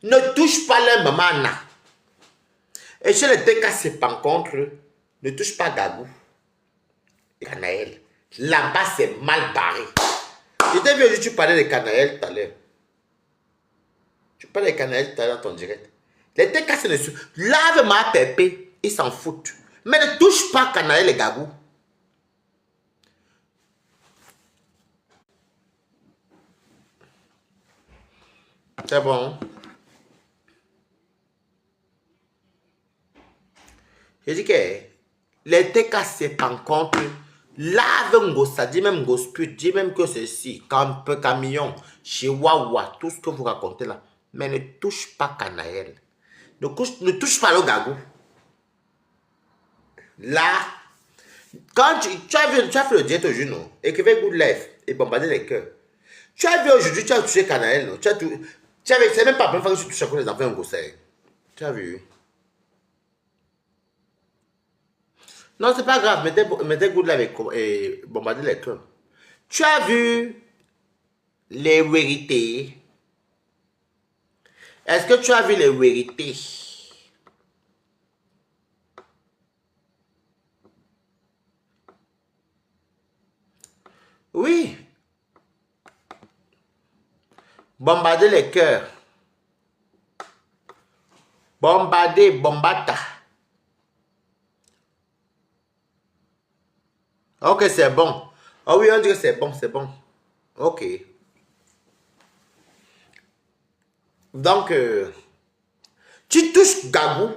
Ne touche pas leur maman Anna. Et chez les TKC, par contre, ne touche pas Gabou et Canaël. Là-bas, c'est mal barré. Je t'ai vu, tu parlais de Canaël tout à l'heure. Tu parlais de Canaël tout à l'heure dans ton direct. Les TKC ne se... Lave ma pépé, ils s'en foutent. Mais ne touche pas Canaël et Gabou. C'est bon. Je dis que les TKC, par contre, lave Ngossa, dit même Gosput, dit même que ceci, camion, Chihuahua, tout ce que vous racontez là. Mais ne touche pas Canaël. Ne touche pas le Gagou. Là, quand tu as fait le diète au genou, écrivez Good Life et bombarder les cœurs. Tu as vu aujourd'hui, tu as touché Canaël, non? C'est même pas la première fois que tu touches à les enfants Ngossa. Tu as vu? Non, c'est pas grave, mettez Good Life et bombarder les cœurs. Tu as vu les vérités? Est-ce que tu as vu les vérités? Oui. Bombarder les cœurs. Bombarder, bombata. Ok, c'est bon. Oh oui, on dit que c'est bon, c'est bon. Ok. Donc, tu touches Gabou,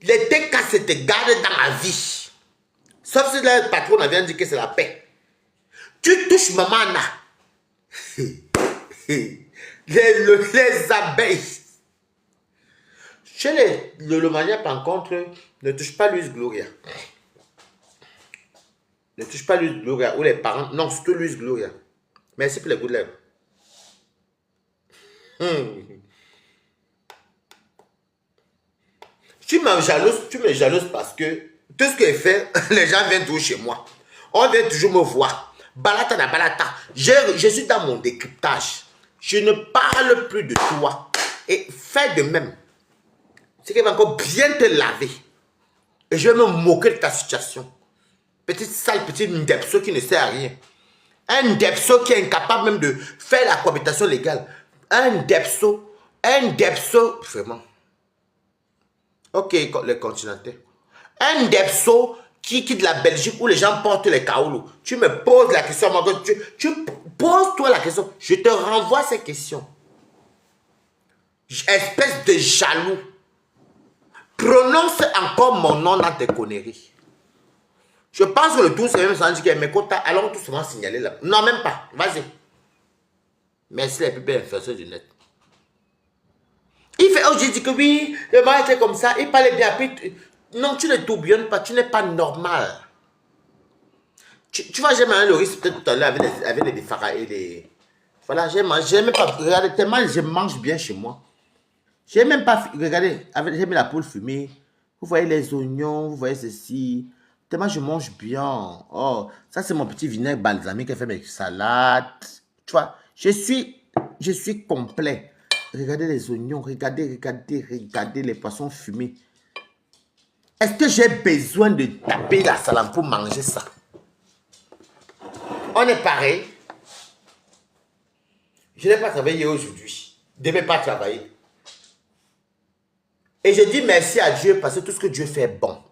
les TK te gardent dans la vie. Sauf si le patron vient dire que c'est la paix. Tu touches maman là. les abeilles. Chez le maniaque, par contre, ne touche pas Luis Gloria. Ne touche pas Luis Gloria ou les parents. Non, surtout Luis Gloria. Merci pour les goûts de lèvres. Tu me jalouses parce que tout ce que je fais, les gens viennent toujours chez moi. On vient toujours me voir. Balata na balata. Je suis dans mon décryptage. Je ne parle plus de toi. Et fais de même. C'est qu'il va encore bien te laver. Et je vais me moquer de ta situation. Petite sale, petite ndepso qui ne sert à rien. Un ndepso qui est incapable même de faire la cohabitation légale. Un ndepso, vraiment. Ok, les continentaux. Un Depso qui quitte la Belgique où les gens portent les kaoulous. Tu me poses la question, tu poses-toi la question. Je te renvoie ces questions. Espèce de jaloux. Prononce encore mon nom dans tes conneries. Je pense que le tout, c'est même sans dire que mes quotas, allons tout souvent signaler là. Non, même pas. Vas-y. Merci les plus belles influenceurs du net. Il fait, oh, j'ai dit que oui, le mari était comme ça, il parlait bien. Puis, non, tu ne tourbillonnes pas, tu n'es pas normal. Tu vois, j'ai mangé le riz peut-être tout à l'heure avec les faras et les... Voilà, j'ai même pas... Regardez, tellement je mange bien chez moi. J'ai même pas... Regardez, j'ai mis la poule fumée. Vous voyez les oignons, vous voyez ceci. Tellement je mange bien. Oh, ça c'est mon petit vinaigre balsamique qui fait mes salades. Tu vois, je suis complet. Regardez les oignons, regardez les poissons fumés. Est-ce que j'ai besoin de taper la salade pour manger ça? On est pareil. Je n'ai pas travaillé aujourd'hui. Je ne vais pas travailler. Et je dis merci à Dieu parce que tout ce que Dieu fait est bon.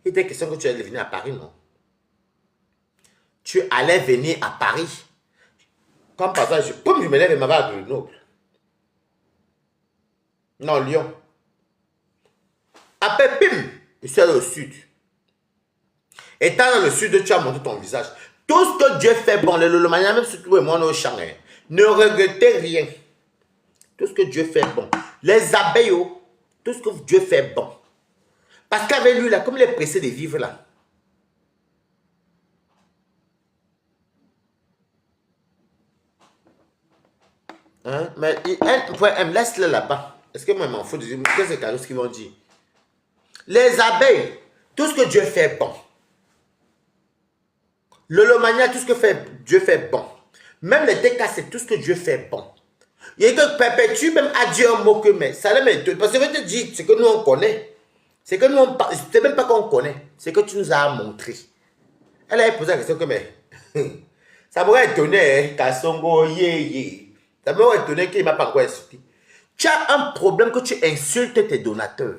Il était question que tu allais venir à Paris, non? Tu allais venir à Paris. Comme par exemple, je me lève et ma va à Grenoble. Non, Lyon. Après, pim, je suis allé au sud. Étant dans le sud, tu as montré ton visage. Tout ce que Dieu fait bon, le manière même surtout et moi, nos champs, ne regrettez rien. Tout ce que Dieu fait bon. Les abeilles, tout ce que Dieu fait bon. Parce qu'avec lui, là, comme il est pressé de vivre là, Hein? Mais laisse-le là-bas. Est-ce que moi, je m'en fous de dire, qu'est-ce que c'est qu'ils vont dire? Les abeilles, tout ce que Dieu fait bon. L'holomania, tout ce que Dieu fait bon. Même les TK, c'est tout ce que Dieu fait bon. Il y a que perpétue même à dire un mot que mais. Ça le parce que je vais te dire, c'est que nous on connaît. C'est que nous on parle. C'est même pas qu'on connaît. C'est que tu nous as montré. Elle a posé la question que mais. Ça m'aurait étonné, Kassongo, ça m'aurait étonné qu'il ne m'a pas encore insulté. Tu as un problème que tu insultes tes donateurs.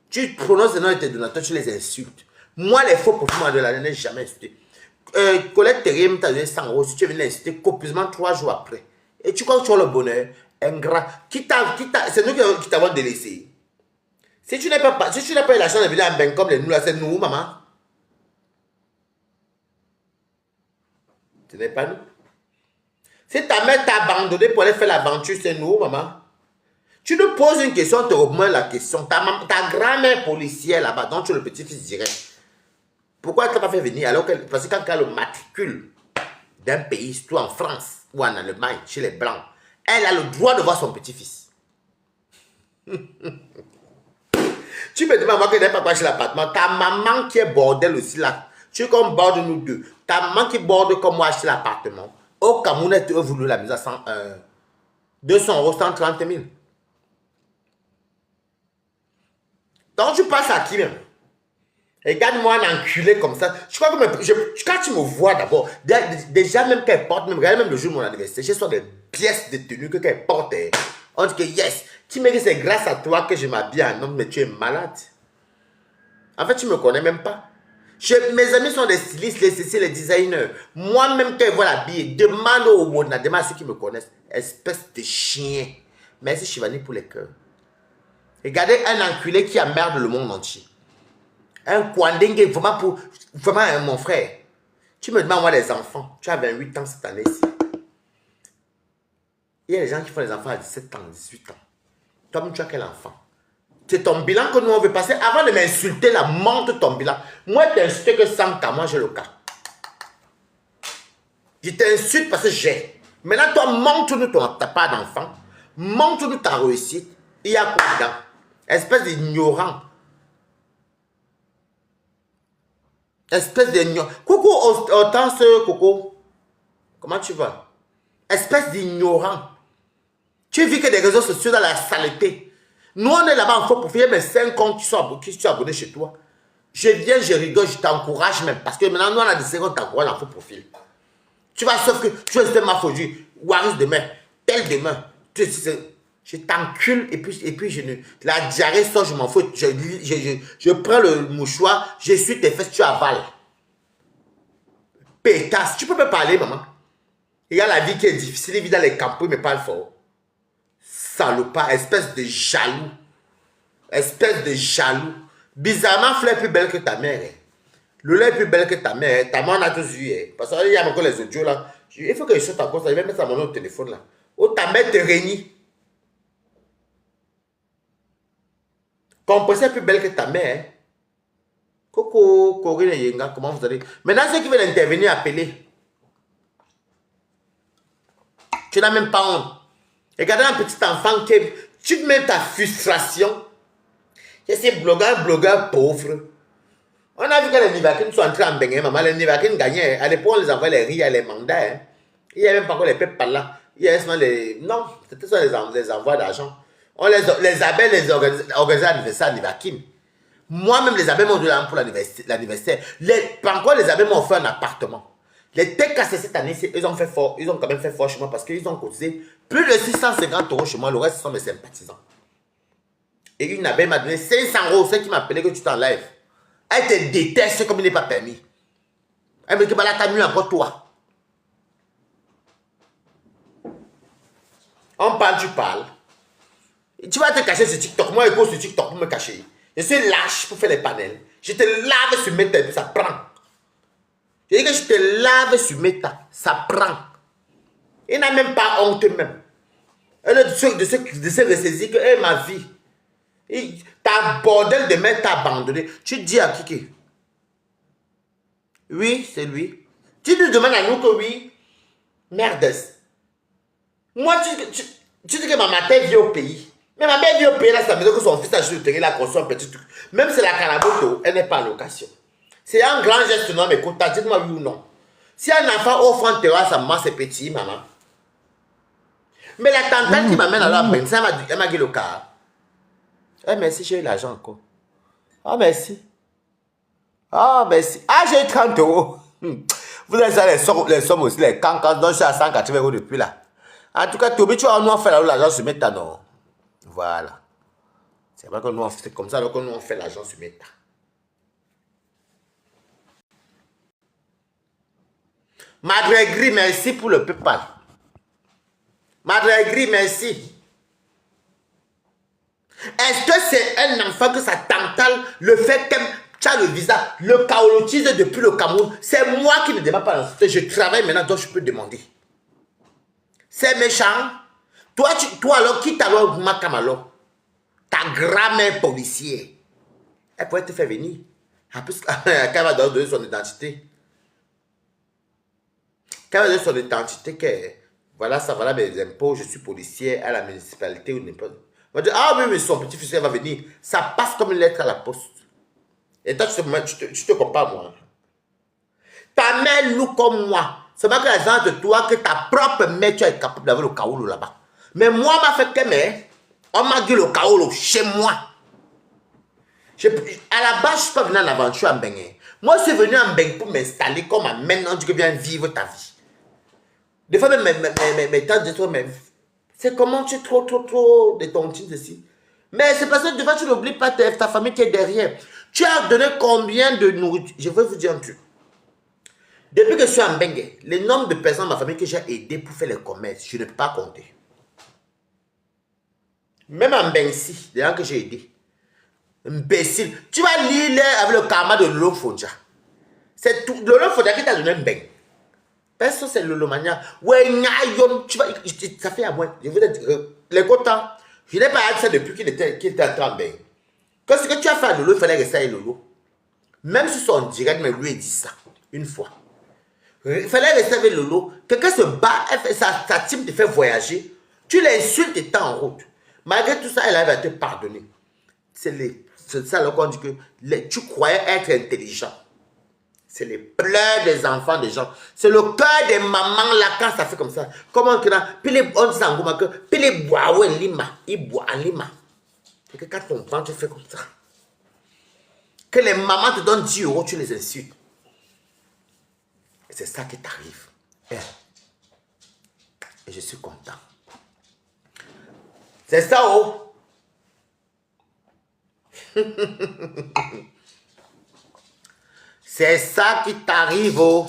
Tu prononces les noms de tes donateurs, tu les insultes. Moi, les faux profils de l'année, je n'ai jamais insulté. Colette Terrier t'a donné 100 euros, si tu viens l'insulter copieusement 3 jours après. Et tu crois que tu as le bonheur, ingrat. C'est nous qui t'avons délaissé. Si tu n'as pas eu la chance de venir à Ben comme les nous, là, c'est nous, maman. Ce n'est pas nous. Si ta mère t'a abandonné pour aller faire l'aventure, c'est nous, maman. Tu nous poses une question, tu reprends la question. Ta grand-mère policière là-bas, dont tu es le petit-fils direct. Pourquoi elle ne t'a pas fait venir alors que, parce que quand elle a le matricule d'un pays, surtout en France ou en Allemagne, chez les Blancs, elle a le droit de voir son petit-fils. Tu me demandes, moi, que je n'ai pas quoi chez l'appartement. Ta maman qui est bordel aussi là. Tu es comme borde nous deux. Ta maman qui borde comme moi chez l'appartement. Au Cameroun, elle a voulu la mise à 200 euros, 130 000. Donc tu passes à qui même? Regarde-moi un enculé comme ça. Je crois que quand tu me vois d'abord, déjà même qu'elle porte, regarde même le jour de mon anniversaire, j'ai soit des pièces de tenue que qu'elle porte. On dit que yes, tu me dis que c'est grâce à toi que je m'habille en homme, mais tu es malade. En fait, tu ne me connais même pas. Mes amis sont des stylistes, les designers. Moi-même, quand ils voient l'habiller, demande au monde, demande à ceux qui me connaissent, espèce de chien. Merci Chivani pour les cœurs. Regardez un enculé qui emmerde le monde entier. Un Kwandenge, vraiment mon frère. Tu me demandes, moi, les enfants. Tu as 28 ans cette année-ci. Il y a des gens qui font des enfants à 17 ans, 18 ans. Toi, tu as quel enfant? C'est ton bilan que nous, on veut passer. Avant de m'insulter, là, montre ton bilan. Moi, je t'insulte que 100 cas, moi, j'ai le cas. Je t'insulte parce que j'ai. Maintenant, toi, montre-nous ta part d'enfant. Montre-nous ta réussite. Il y a quoi dedans? Espèce d'ignorant. Espèce d'ignorant. Coucou, Hortense, Coco. Comment tu vas? Espèce d'ignorant. Tu vis que des réseaux sociaux dans la saleté. Nous, on est là-bas en faux profil, mais 5 comptes qui sont abonnés chez toi. Je viens, je rigole, je t'encourage même. Parce que maintenant, nous, on a des secondes, t'encourage en faux profil. Tu vas, sauf que tu es ma aujourd'hui. Waris demain, tel demain. Je t'encule et puis la diarrhée sort, je m'en fous. Je prends le mouchoir, je suis tes fesses, tu avales. Pétasse, tu peux pas parler, maman. Il y a la vie qui est difficile, il vit dans les campagnes, mais parle fort. Salopard, espèce de jaloux. Espèce de jaloux. Bizarrement, Fleur est plus belle que ta mère. Le lait est plus belle que ta mère. Ta mère, on a tous vu. Parce qu'il y a encore les audios là. Il faut que je saute encore ça. Je vais mettre ça mon autre téléphone là. Oh, ta mère te réunit. Compresseur est plus belle que ta mère. Coco, Corinne et Yenga, comment vous allez? Maintenant, ceux qui veulent intervenir, appelez. Tu n'as même pas honte. Regardez un petit enfant qui... Tu mets ta frustration. C'est ces blogueurs pauvres. On a vu que les Nivakines sont entrés en baigner, maman. Les Nivakines gagnaient. À l'époque, on les envoyait les riz, les mandats. Hein. Il n'y a même pas encore les pépes par là. Il y a seulement les... Non, c'était ça les envois d'argent. Les abeilles les organisaient l'anniversaire à Nivakines. Moi-même, les abeilles m'ont donné pour l'anniversaire. Par contre, les abeilles m'ont offert un appartement. Les TKC cette année, ils ont quand même fait fort chez moi parce qu'ils ont cotisé plus de 650 € chez moi. Le reste, ce sont mes sympathisants. Et une abeille m'a donné 500 €, celle qui m'a appelé que tu t'enlèves. Elle te déteste comme il n'est pas permis. Elle me dit, bah là, t'as mieux encore toi. On parle, tu parles. Tu vas te cacher sur TikTok. Moi, je go sur TikTok pour me cacher. Je suis lâche pour faire les panels. Je te lave sur Meta, ça prend. Je dis que je te lave sur Meta, ça prend. Il n'a même pas honte même. Elle est de se ressaisir que hey, ma vie. Ta bordel de mec t'a abandonné. Tu dis à qui? Oui, c'est lui. Tu nous demandes à nous que oui. Merdes. Moi, tu dis que ma mère vit au pays. Mais ma mère vit au pays, là, ça veut dire que son fils a juste le terrain, il a construit un petit truc. Même si c'est la calaboto, elle n'est pas en location. C'est un grand geste, non, mais écoute, dites-moi oui ou non. Si un enfant offre un terrasse à maman, c'est petit, maman. Mais la tante qui m'amène alors à Benza, elle m'a dit le cas. Eh, merci, j'ai eu l'argent encore. Ah, merci. Ah, merci. Ah, j'ai eu 30 euros. Vous avez ça, les sommes aussi, les cancans, donc je suis à 180 euros depuis là. En tout cas, Tobi, tu vois, nous on fait l'argent sur Meta, non? Voilà. C'est vrai que nous, c'est comme ça que nous on fait l'argent sur Meta. Madre Gris, merci pour le PayPal. Madre Gris, merci. Est-ce que c'est un enfant que ça t'entale le fait que tu as le visa, le kaolotise depuis le Cameroun? C'est moi qui ne demande pas l'enfant. Je travaille maintenant, donc je peux demander. C'est méchant. Toi alors, qui t'a alors Makam alors? Ta grand-mère policière. Elle pourrait te faire venir. En plus, qu'elle va donner son identité. Qu'elle va donner son identité, que voilà, ça voilà mes impôts, je suis policier à la municipalité ou n'importe. On va dire, ah oui, mais son petit-fils va venir. Ça passe comme une lettre à la poste. Et toi, tu te compares, moi. Ta mère loue comme moi. C'est pas que les gens de toi, que ta propre mère, tu es capable d'avoir le kaolo là-bas. Mais moi, m'a fait que mais, on m'a dit le kaolo chez moi. À la base, je ne suis pas venu en aventure en Bengue. Moi, je suis venu en Bengue pour m'installer comme maintenant, tu viens vivre ta vie. Des fois, même mes tantes disent, mais c'est comment tu es trop de tontine ici. Mais c'est parce que devant, tu n'oublies pas ta famille qui est derrière. Tu as donné combien de nourriture? Je vais vous dire un truc. Depuis que je suis en Bengue, le nombre de personnes de ma famille que j'ai aidé pour faire les commerces, je ne peux pas compter. Même en Bensi, les gens que j'ai aidés. Imbécile. Tu vas lire avec le karma de Lolo Fonja. C'est tout. Lolo Fonja qui t'a donné un beng. Personne, c'est Lolo Mania. Ouais, tu vas. Ça fait à moi. Je veux dire, les quotas. Je n'ai pas dit ça depuis qu'il était en train de beng. Quand ce que tu as fait à Lolo, il fallait rester avec Lolo. Même si c'est en direct, mais lui, il dit ça. Une fois. Il fallait rester avec Lolo. Quelqu'un se bat, sa team te fait voyager. Tu l'insultes et t'es en route. Malgré tout ça, elle arrive à te pardonner. C'est ça qu'on dit que tu croyais être intelligent. C'est les pleurs des enfants des gens. C'est le cœur des mamans là quand ça fait comme ça. Comment que là, puis les on dit en gros que puis les bois en lima, ils boivent en lima. Et que quand ton enfant tu fais comme ça. Que les mamans te donnent 10 euros, tu les insultes. Et c'est ça qui t'arrive. Et je suis content. C'est ça, oh. C'est ça qui t'arrive, oh.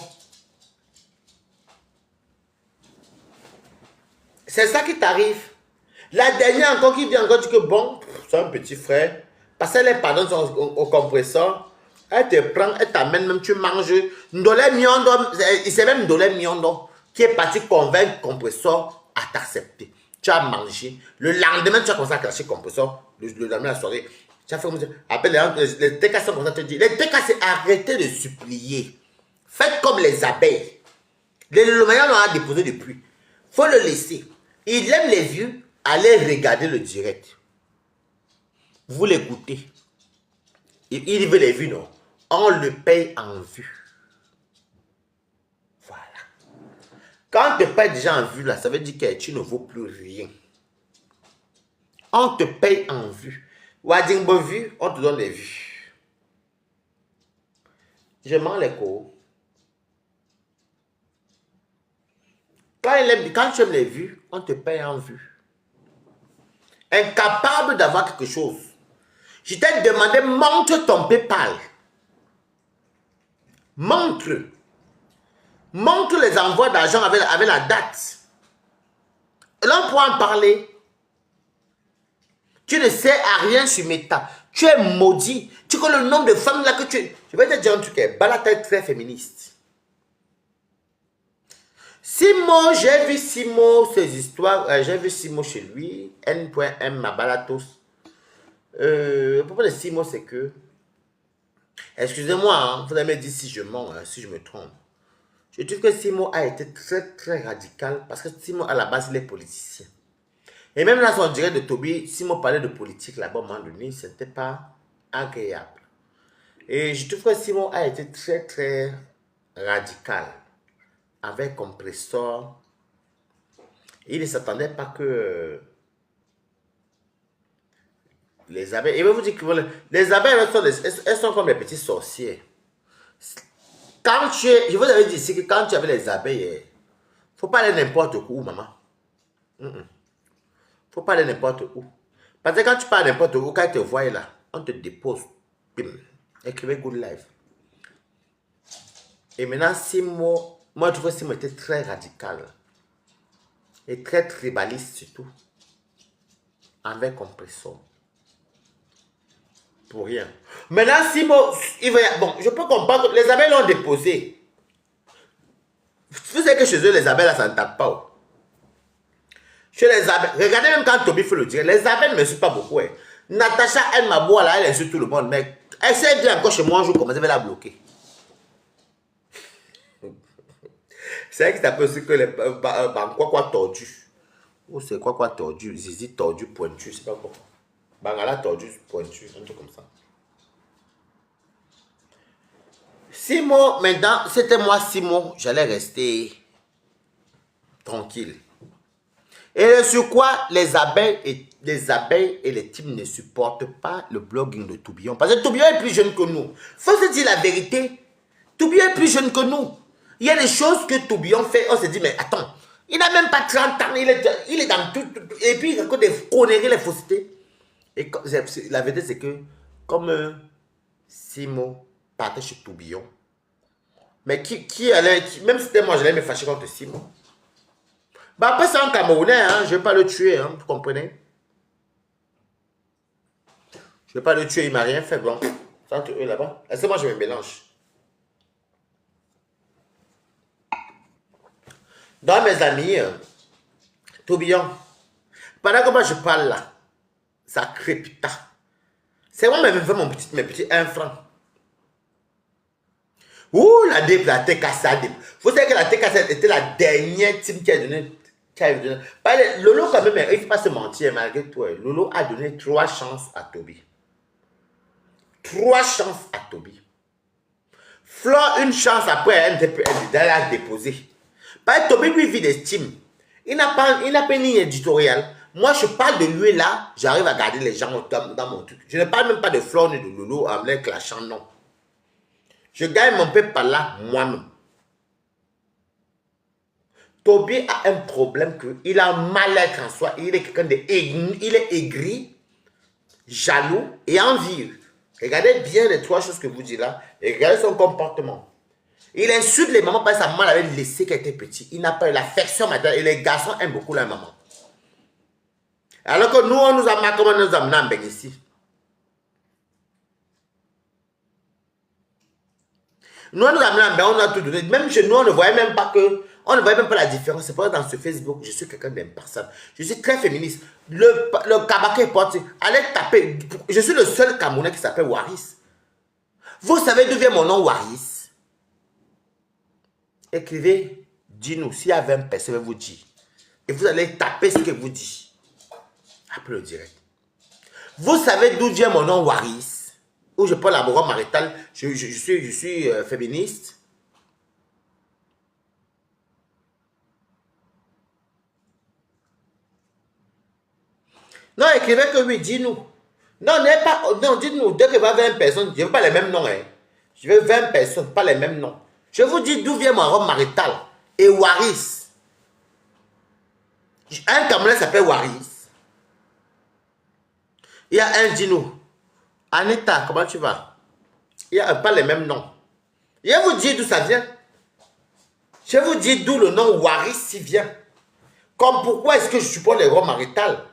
C'est ça qui t'arrive. La dernière encore qui vient encore dire que bon, c'est un petit frère. Parce qu'elle pardonne au compresseur. Elle te prend, elle t'amène même, tu manges. Ndolé Miondo, c'est même Ndolé Miondo qui est parti convaincre le compresseur à t'accepter. Tu as mangé. Le lendemain, tu as commencé à cracher le compresseur. Le lendemain, la soirée. Tu as fait comme ça. Après, les TK sont comme ça te dit. Les TK, c'est arrêter de supplier. Faites comme les abeilles. Le meilleur on a déposé depuis. Il faut le laisser. Il aime les vues. Allez regarder le direct. Vous l'écoutez. Il veut les vues, non? On le paye en vue. Voilà. Quand on te paye déjà en vue, là, ça veut dire que tu ne vaux plus rien. On te paye en vue. Wadingbo vue, on te donne des vues. Je mens les cours. Quand tu aimes les vues, on te paye en vue. Incapable d'avoir quelque chose. Je t'ai demandé, montre ton PayPal. Montre. Montre les envois d'argent avec la date. Et là, on pourra en parler. Tu ne sais à rien sur Meta. Tu es maudit. Tu connais le nombre de femmes là que tu es. Je vais te dire un truc. Balata est très féministe. Simo, j'ai vu Simo, ses histoires. J'ai vu Simo chez lui. N.M. Mabalatos. Le problème de Simo, c'est que. Excusez-moi, hein, vous allez me dire si je mens, hein, si je me trompe. Je trouve que Simo a été très radical parce que Simo, à la base, il est politicien. Et même dans son direct de Toby, Simo parlait de politique là-bas à un moment donné, c'était pas agréable. Et je trouve que Simon a été très radical avec Compressor. Il ne s'attendait pas que les abeilles. Il va vous dire que les abeilles, elles sont comme les petits sorciers. Quand tu es, je vous avais dit ici que quand tu avais les abeilles, il ne faut pas aller n'importe où, maman. Il ne faut pas aller n'importe où. Parce que quand tu pars n'importe où, quand ils te voient là, on te dépose. Bim. Écrivez Good Life. Et maintenant, Simo, moi je trouve que Simo était très radical. Et très tribaliste surtout. Avec Compressor. Pour rien. Maintenant, Simo, il va, bon, je peux comprendre, les abeilles l'ont déposé. Vous savez que chez eux, les abeilles, là, ça ne tape pas. Chez les abeilles, regardez même quand Toby fait le dire, les abeilles ne me suivent pas beaucoup. Hein. Natacha, elle m'aboie là, elle insulte tout le monde. Mais elle s'est dit encore chez moi un jour, comment je vais la bloquer. C'est vrai que c'est un peu ce que les quoi tordu. Ou c'est quoi tordu, zizi tordu, pointu, c'est pas quoi. Bangala tordu, pointu, un truc comme ça. Simo, maintenant, c'était moi, Simo, j'allais rester tranquille. Et sur quoi les abeilles et les teams ne supportent pas le blogging de Tourbillon. Parce que Tourbillon est plus jeune que nous. Faut se dire la vérité. Tourbillon est plus jeune que nous. Il y a des choses que Tourbillon fait, on se dit, mais attends, il n'a même pas 30 ans, il est dans tout, et puis il raconte des conneries, les faussetés. Et la vérité, c'est que, comme Simo partait chez Tourbillon, mais qui allait, même si c'était moi, j'allais me fâcher contre Simo. Bah après c'est un Camerounais, hein, je ne vais pas le tuer, hein, vous comprenez? Je ne vais pas le tuer, il ne m'a rien fait, bon, c'est entre eux là-bas. Laissez-moi, je me mélange. Donc mes amis, Tourbillon, pendant que moi je parle là, ça crépita. C'est moi qui me fait mes petits 1 franc. Ouh, la TKC. Vous savez que la TKC était la dernière team qui a donné. Lolo, quand même, il ne faut pas se mentir, malgré tout. Lolo a donné 3 chances à Toby. 3 chances à Toby. Flo, une chance après, elle a déposé. Parce que Toby lui vit d'estime. Il n'a pas une ligne éditoriale. Moi, je parle de lui là, j'arrive à garder les gens dans mon truc. Je ne parle même pas de Flo ni de Lolo en les clashant, non. Je gagne mon peu par là, moi-même. Toby a un problème qu'il a un mal-être en soi. Il est quelqu'un il est aigri, jaloux et envieux. Regardez bien les 3 choses que vous dites là. Et regardez son comportement. Il insulte les mamans parce que sa maman l'avait laissé quand elle était petit. Il n'a pas eu l'affection maternelle. Et les garçons aiment beaucoup leur maman. Alors que nous, on nous a marqué, comment nous amenons en bain ici. Nous, on nous a amené en bain, on a tout donné. Même chez nous, on ne voyait même pas que... On ne voyait même pas la différence. C'est pas dans ce Facebook, je suis quelqu'un d'impartial. Je suis très féministe. Le Kabaka est porté. Allez taper. Je suis le seul Camerounais qui s'appelle Waris. Vous savez d'où vient mon nom Waris? Écrivez, dis-nous. S'il y a 20 personnes, je vais vous dire. Et vous allez taper ce que vous dites. Après le direct. Vous savez d'où vient mon nom Waris? Où je prends la morale maritale. Je suis féministe. Non, écrivez que oui, dis-nous. Non, non, dites-nous, dès que 20 personnes, je ne veux pas les mêmes noms. Hein. Je veux 20 personnes, pas les mêmes noms. Je vous dis d'où vient ma robe maritale. Et Waris. Un Camerounais s'appelle Waris. Il y a un dis-nous. Anita, comment tu vas? Il n'y a pas les mêmes noms. Je vais vous dire d'où ça vient. Je vais vous dire d'où le nom Waris vient. Comme pourquoi est-ce que je supporte les robes maritales?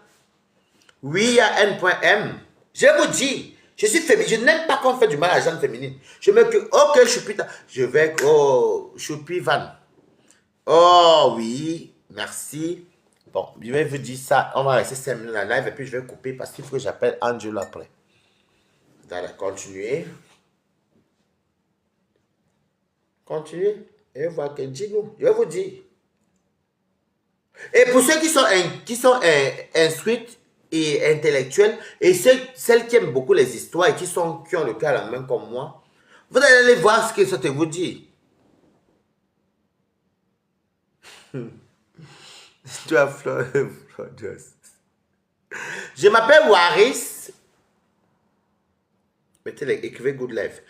Oui, il y a N.M. Je vous dis, je suis féminine. Je n'aime pas qu'on fait du mal à la gente féminine. Je me dis, ok, je vais, oh, Choupi Van. Oh, oui, merci. Bon, je vais vous dire ça. On va rester 5 minutes dans la live et puis je vais couper parce qu'il faut que j'appelle Angelo après. Voilà, continuez. Continuez. Et voilà, dis-nous, je vais vous dire. Et pour ceux qui sont instruites et intellectuelles, et celles qui aiment beaucoup les histoires et qui ont le cœur à la main comme moi, vous allez aller voir ce que ça te vous dit. Tu as Je m'appelle Waris. Écrivez Good Life.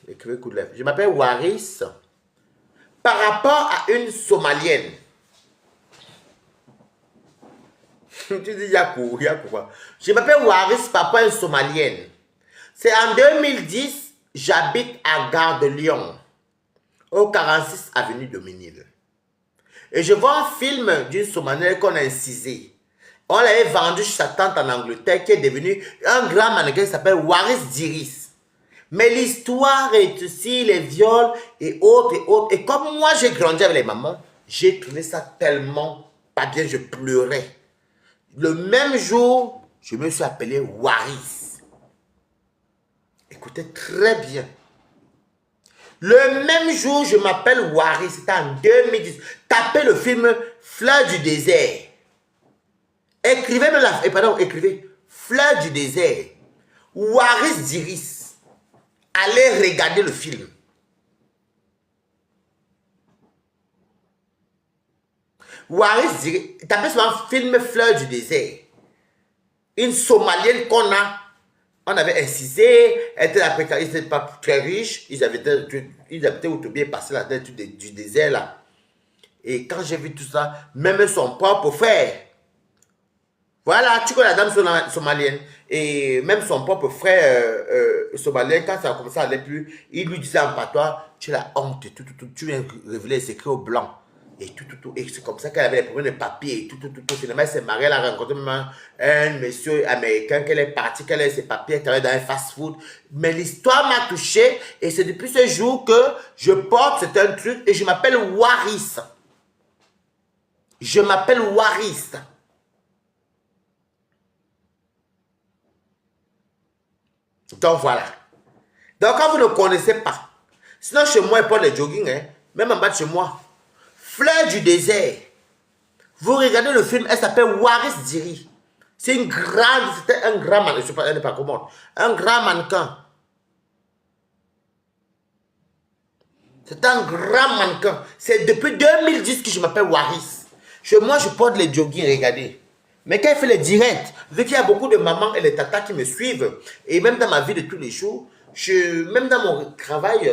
Écrivez Good Life. Je m'appelle Waris par rapport à une Somalienne. Tu dis Yakou, quoi. Je m'appelle Waris par rapport à une Somalienne. C'est en 2010, j'habite à Gare de Lyon, au 46 avenue Dominil. Et je vois un film d'une Somalienne qu'on a incisé. On l'avait vendu chez sa tante en Angleterre qui est devenu un grand mannequin qui s'appelle Waris Diris. Mais l'histoire est aussi les viols et autres et autres. Et comme moi j'ai grandi avec les mamans, j'ai trouvé ça tellement pas bien, je pleurais. Le même jour, je me suis appelé Waris. Écoutez très bien. Le même jour, je m'appelle Waris, c'était en 2010. Tapez le film Fleur du désert. Écrivez, écrivez Fleur du désert. Waris Diris. Allez regarder le film. Waris Diris, tapez sur un film Fleur du désert. Une Somalienne on avait incisé, elle était la précarité, n'était pas très riche, ils habitaient au bien passé la tête du désert là. Et quand j'ai vu tout ça, même son propre frère, voilà, tu connais la dame somalienne, et même son propre frère somalien, quand ça a commencé à aller plus, il lui disait en patois, tu as la honte, tu viens révéler les secrets aux blancs. Et et c'est comme ça qu'elle avait les problèmes de papier, et finalement elle s'est mariée, elle a rencontré même un monsieur américain, qu'elle est partie, qu'elle a ses papiers, elle travaille dans un fast-food. Mais l'histoire m'a touché, et c'est depuis ce jour que je porte, c'est un truc, et je m'appelle Waris. Je m'appelle Waris. Donc voilà. Donc quand vous ne connaissez pas, sinon chez moi, il porte les jogging, hein, même en bas de chez moi. Fleur du désert. Vous regardez le film, elle s'appelle Waris Diris. C'est une grande, c'était un grand mannequin, je sais pas, elle n'est pas commode. Un grand mannequin. C'est un grand mannequin. C'est depuis 2010 que je m'appelle Waris. Chez moi, je porte les jogging, regardez. Mais quand elle fait les directs, vu qu'il y a beaucoup de mamans et les tatas qui me suivent, et même dans ma vie de tous les jours, même dans mon travail,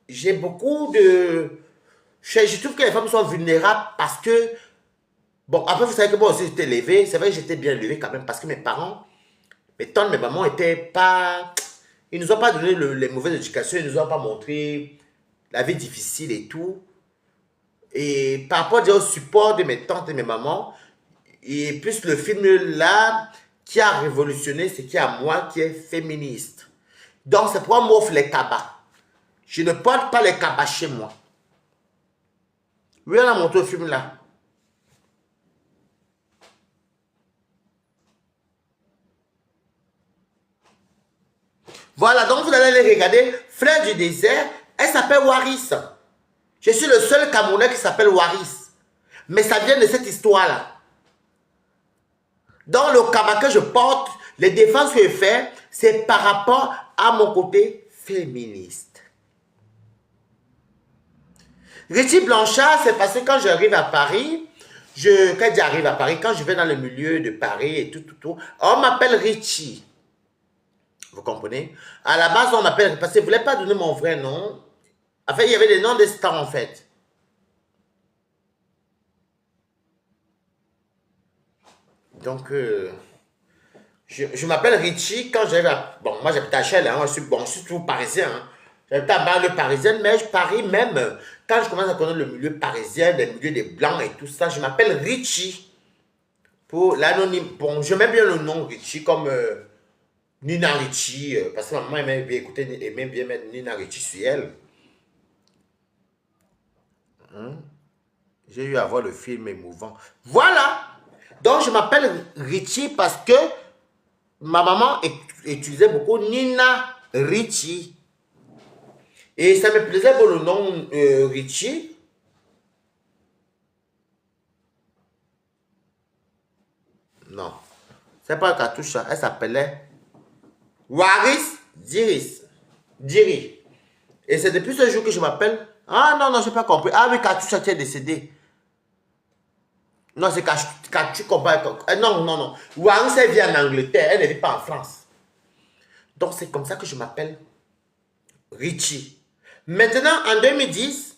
j'ai beaucoup de... Je trouve que les femmes sont vulnérables parce que... Bon, après, vous savez que moi aussi, j'étais élevé. C'est vrai que j'étais bien élevé quand même parce que mes parents, mes tantes, mes mamans étaient pas... Ils ne nous ont pas donné les mauvaises éducations, ils ne nous ont pas montré la vie difficile et tout. Et par rapport au support de mes tantes et mes mamans, et plus le film là, qui a révolutionné ce qui est à moi, qui est féministe. Donc, c'est pourquoi moi, m'offre les cabas. Je ne porte pas les cabas chez moi. Oui, on a montré le film là. Voilà, donc vous allez les regarder. Fleur du désert, elle s'appelle Waris. Je suis le seul Camerounais qui s'appelle Waris. Mais ça vient de cette histoire-là. Dans le cabas que je porte, les défenses que je fais, c'est par rapport à mon côté féministe. Richie Blanchard, c'est parce que quand j'arrive à Paris, quand j'arrive à Paris, quand je vais dans le milieu de Paris et tout, on m'appelle Richie. Vous comprenez? À la base, on m'appelle, parce que je ne voulais pas donner mon vrai nom. En fait, il y avait des noms de stars, en fait. Donc, je m'appelle Richie quand j'arrive à... Bon, moi, j'habite à Chelles, hein, je suis toujours parisien. Hein. J'habite à banlieue parisienne, mais Paris même, quand je commence à connaître le milieu parisien, le milieu des Blancs et tout ça, je m'appelle Richie. Pour l'anonyme. Bon, j'aime bien le nom Richie comme... Nina Richie, parce que maman aimait bien écouter, aimait bien mettre Nina Richie sur elle. J'ai eu à voir le film émouvant. Voilà. Donc je m'appelle Richie parce que ma maman utilisait beaucoup Nina Richie. Et ça me plaisait pour le nom Richie. Non, c'est pas Katusha, elle s'appelait Waris Diris. Diri. Et c'est depuis ce jour que je m'appelle. Ah non, non, j'ai pas compris. Ah oui, Katusha qui est décédé. Non, c'est Katusha. Non, non, non. Waris, elle vit en Angleterre, elle ne vit pas en France. Donc c'est comme ça que je m'appelle Richie. Maintenant, en 2010,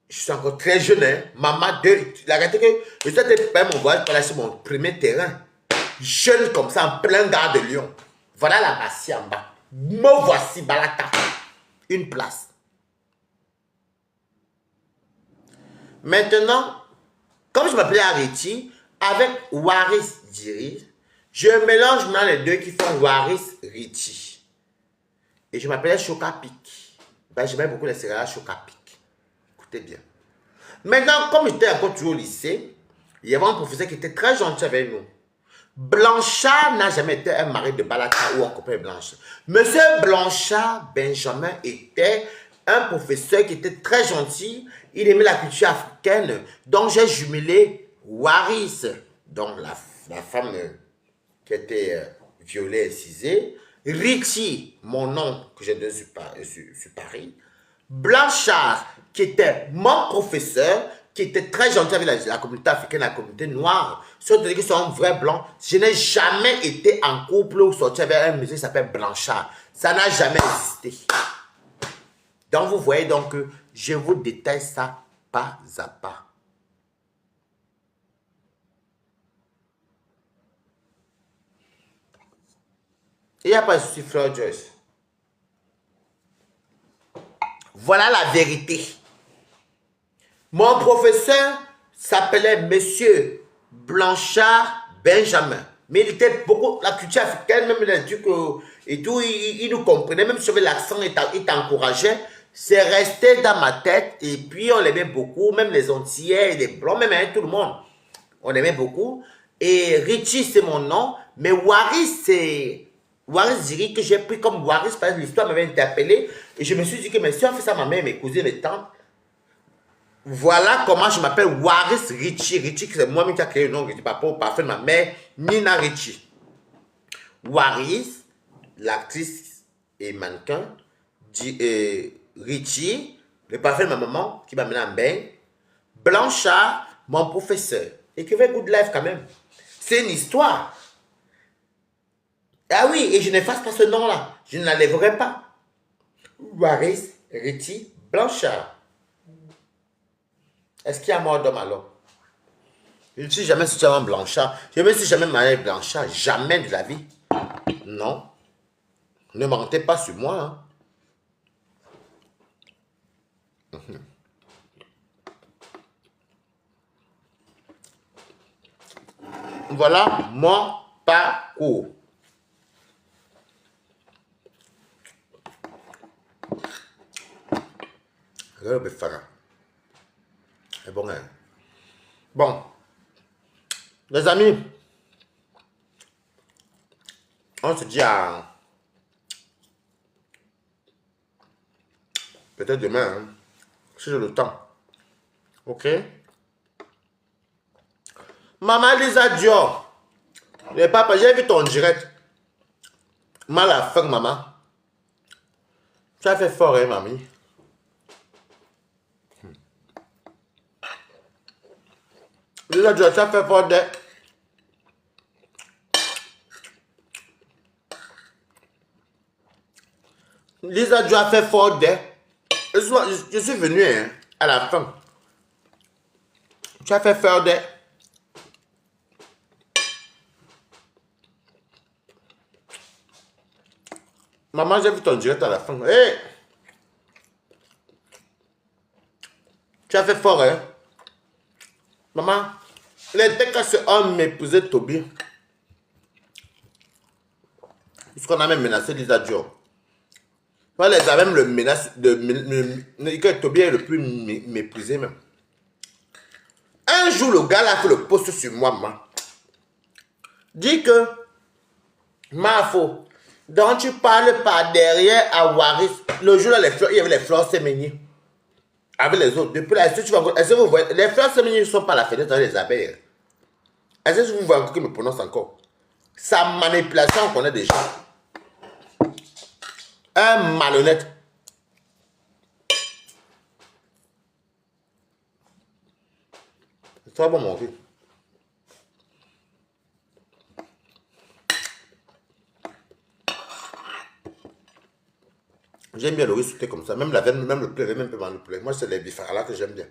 je suis encore très jeune, hein. Maman, la réalité que je suis allé faire mon voyage pour acheter mon premier terrain. Jeune comme ça, en plein gare de Lyon. Voilà la Bassie en bas. Me voici, Balaka. Une place. Maintenant, comme je m'appelais Ariti, avec Waris Diri, je mélange maintenant les deux qui font Waris Riti. Et je m'appelais Chocapic. Ben, j'aimais beaucoup les céréales Chocapic. Écoutez bien. Maintenant, comme j'étais encore toujours au lycée, il y avait un professeur qui était très gentil avec nous. Blanchard n'a jamais été un mari de Balaka ou un copain Blanchard. Monsieur Blanchard Benjamin était un professeur qui était très gentil. Il aimait la culture africaine. Donc j'ai jumelé Waris, donc la femme qui était violée et cisée. Richie, mon nom que j'ai donné sur Paris. Blanchard, qui était mon professeur, qui était très gentil avec la communauté africaine, la communauté noire. Sauf que c'est un vrai blanc. Je n'ai jamais été en couple ou sorti avec un monsieur qui s'appelle Blanchard. Ça n'a jamais existé. Donc vous voyez donc que je vous détaille ça pas à pas. Il n'y a pas de souci, Fleur Joyce. Voilà la vérité. Mon professeur s'appelait Monsieur Blanchard Benjamin. Mais il était beaucoup, la culture africaine, même les trucs et tout, il nous comprenait, même si l'accent, il t'encourageait. C'est resté dans ma tête et puis on l'aimait beaucoup, même les Antillais, les Blancs, même hein, tout le monde. On l'aimait beaucoup. Et Richie, c'est mon nom, mais Waris, c'est Waris Diri que j'ai pris comme Waris parce que l'histoire m'avait interpellé. Et je me suis dit que mais si on fait ça, ma mère, mes cousins, mes tantes, voilà comment je m'appelle Waris Richie. Richie, c'est moi-même qui a créé le nom Richie, papa au parfum de ma mère, Nina Richie. Waris, l'actrice et mannequin, Richie, le parfum de ma maman qui m'a mené en bain. Blanchard, mon professeur. Écrivez Good Life quand même. C'est une histoire. Ah oui, et je n'efface pas ce nom-là. Je ne l'enlèverai pas. Waris Richie Blanchard. Est-ce qu'il y a mort d'homme alors? Je ne suis jamais sorti avec un Blanchard. Je ne me suis jamais marié avec Blanchard. Jamais de la vie. Non. Ne mentez pas sur moi. Hein. Voilà mon parcours. Regarde le Farah. C'est bon, hein? Bon. Les amis, on se dit à peut-être demain, hein, si j'ai le temps. Ok? Maman Lisa Dior. Les papas, j'ai vu ton direct. Mal à faire, maman. Tu as fait fort, hein, mamie? Lisa Dior, tu as fait fort de... Lisa Dior a fait fort de... Je suis venu hein, à la fin. Tu as fait fort de... Maman, j'ai vu ton direct à la fin. Hey! Tu as fait fort, hein? Maman, les cas c'est un m'épouser Toby. Puisqu'on a même menacé Lisa Dior. Voilà, les a même le menace de... que Toby est le plus méprisé même. Un jour, le gars là a fait le post sur moi, maman. Dit que... Ma faux. Donc tu parles par derrière à Waris. Le jour là, il y avait les fleurs séminies. Avec les autres. Depuis là, est-ce que vous voyez, les fleurs séminies ne sont pas à la fenêtre dans les abeilles. Est-ce que vous voyez que je me prononce encore? Sa manipulation, on connaît déjà. Un malhonnête. C'est très bon, mon vieux. J'aime bien le riz sauté comme ça. Même la veine, même le poulet, même un peu manipulé. Moi, c'est les bifarala que j'aime bien.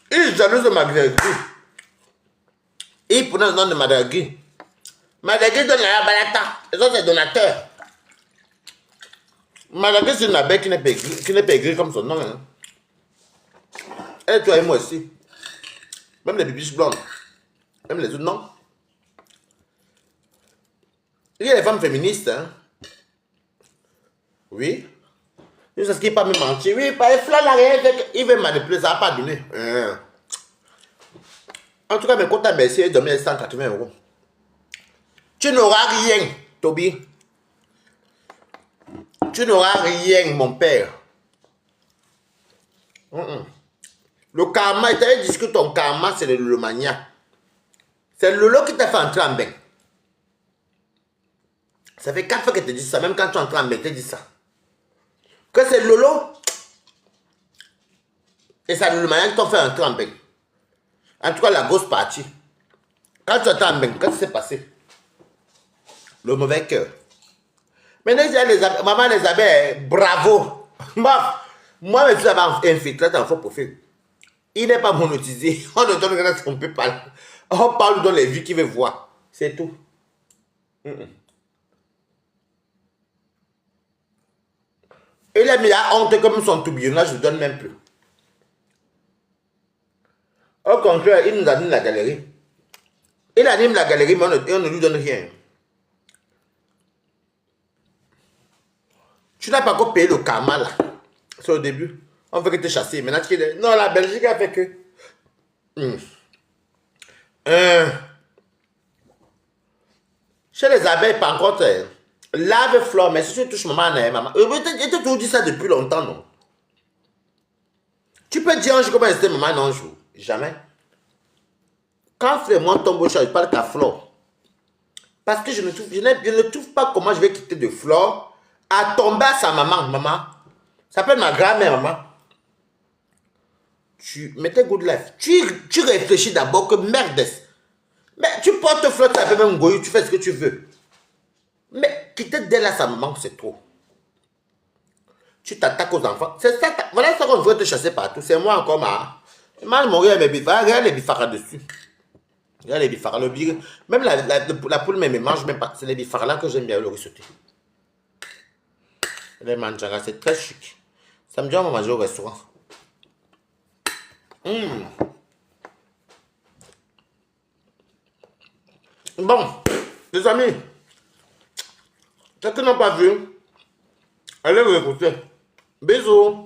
Il est jaloux de Madagui. Il prenait le nom de Madagui. Madagui donne la balata. Les autres, c'est donateurs. Madagui, c'est une abeille qui n'est pas aigrie comme son nom. Hein. Et toi et moi aussi. Même les bibiches blondes. Même les autres, non. Il y a les femmes féministes. Hein. Oui. C'est ce qui n'est pas me mentir. Oui, par les fleurs là, il veut manipuler, ça n'a pas donné. En tout cas, mes comptes à Mercier, de 180 €. Tu n'auras rien, Toby. Tu n'auras rien, mon père. Le karma, il t'avait dit que ton karma, c'est le lolomania. C'est le lolo qui t'a fait entrer en bain. Ça fait 4 fois que tu te dis ça, même quand tu es entré en bain, tu te dis ça. Que c'est Lolo et c'est le lolomania qui t'a fait entrer en bain. En tout cas, la grosse partie. Quand tu entends en bain, qu'est-ce qui s'est passé? Le mauvais cœur. Maintenant, maman les abeilles, bravo. Moi, je suis infiltré dans faux profil. Il n'est pas monétisé. On ne donne rien à son PayPal. On parle dans les vues qu'il veut voir. C'est tout. Il a mis la honte comme son tourbillonnage, je ne donne même plus. Au contraire, il nous anime la galerie. Il anime la galerie, mais on ne lui donne rien. Tu n'as pas encore payé le karma là. C'est au début. On veut que tu chasses. Maintenant, tu dis, non, la Belgique a fait que. Chez les abeilles, par contre, lave flore, mais si tu touches maman, maman. Je t'ai toujours dit ça depuis longtemps, non? Tu peux dire un jour comment c'était maman un jour. Jamais. Quand frère moi tombe au chat, je parle de ta flore. Parce que je ne trouve pas comment je vais quitter de flore à tomber à sa maman. Maman. Ça s'appelle ma grand-mère, maman. Tu mettez good life. Tu réfléchis d'abord que merde. Mais tu portes fleur, ça fait même goyou, tu fais ce que tu veux. Mais quitter d'elle à sa maman, c'est trop. Tu t'attaques aux enfants. C'est ça, voilà ça qu'on veut te chasser partout. C'est moi encore ma. Mal mourir mes bifaras. Regarde les bifaras dessus. Regarde les bifaras. Même la poule même mange même pas. C'est les bifaras là que j'aime bien le rissoter. Les manjaras, c'est très chic. Ça me dit on va manger au restaurant. Bon, les amis, ceux qui n'ont pas vu, allez vous écouter. Bisous.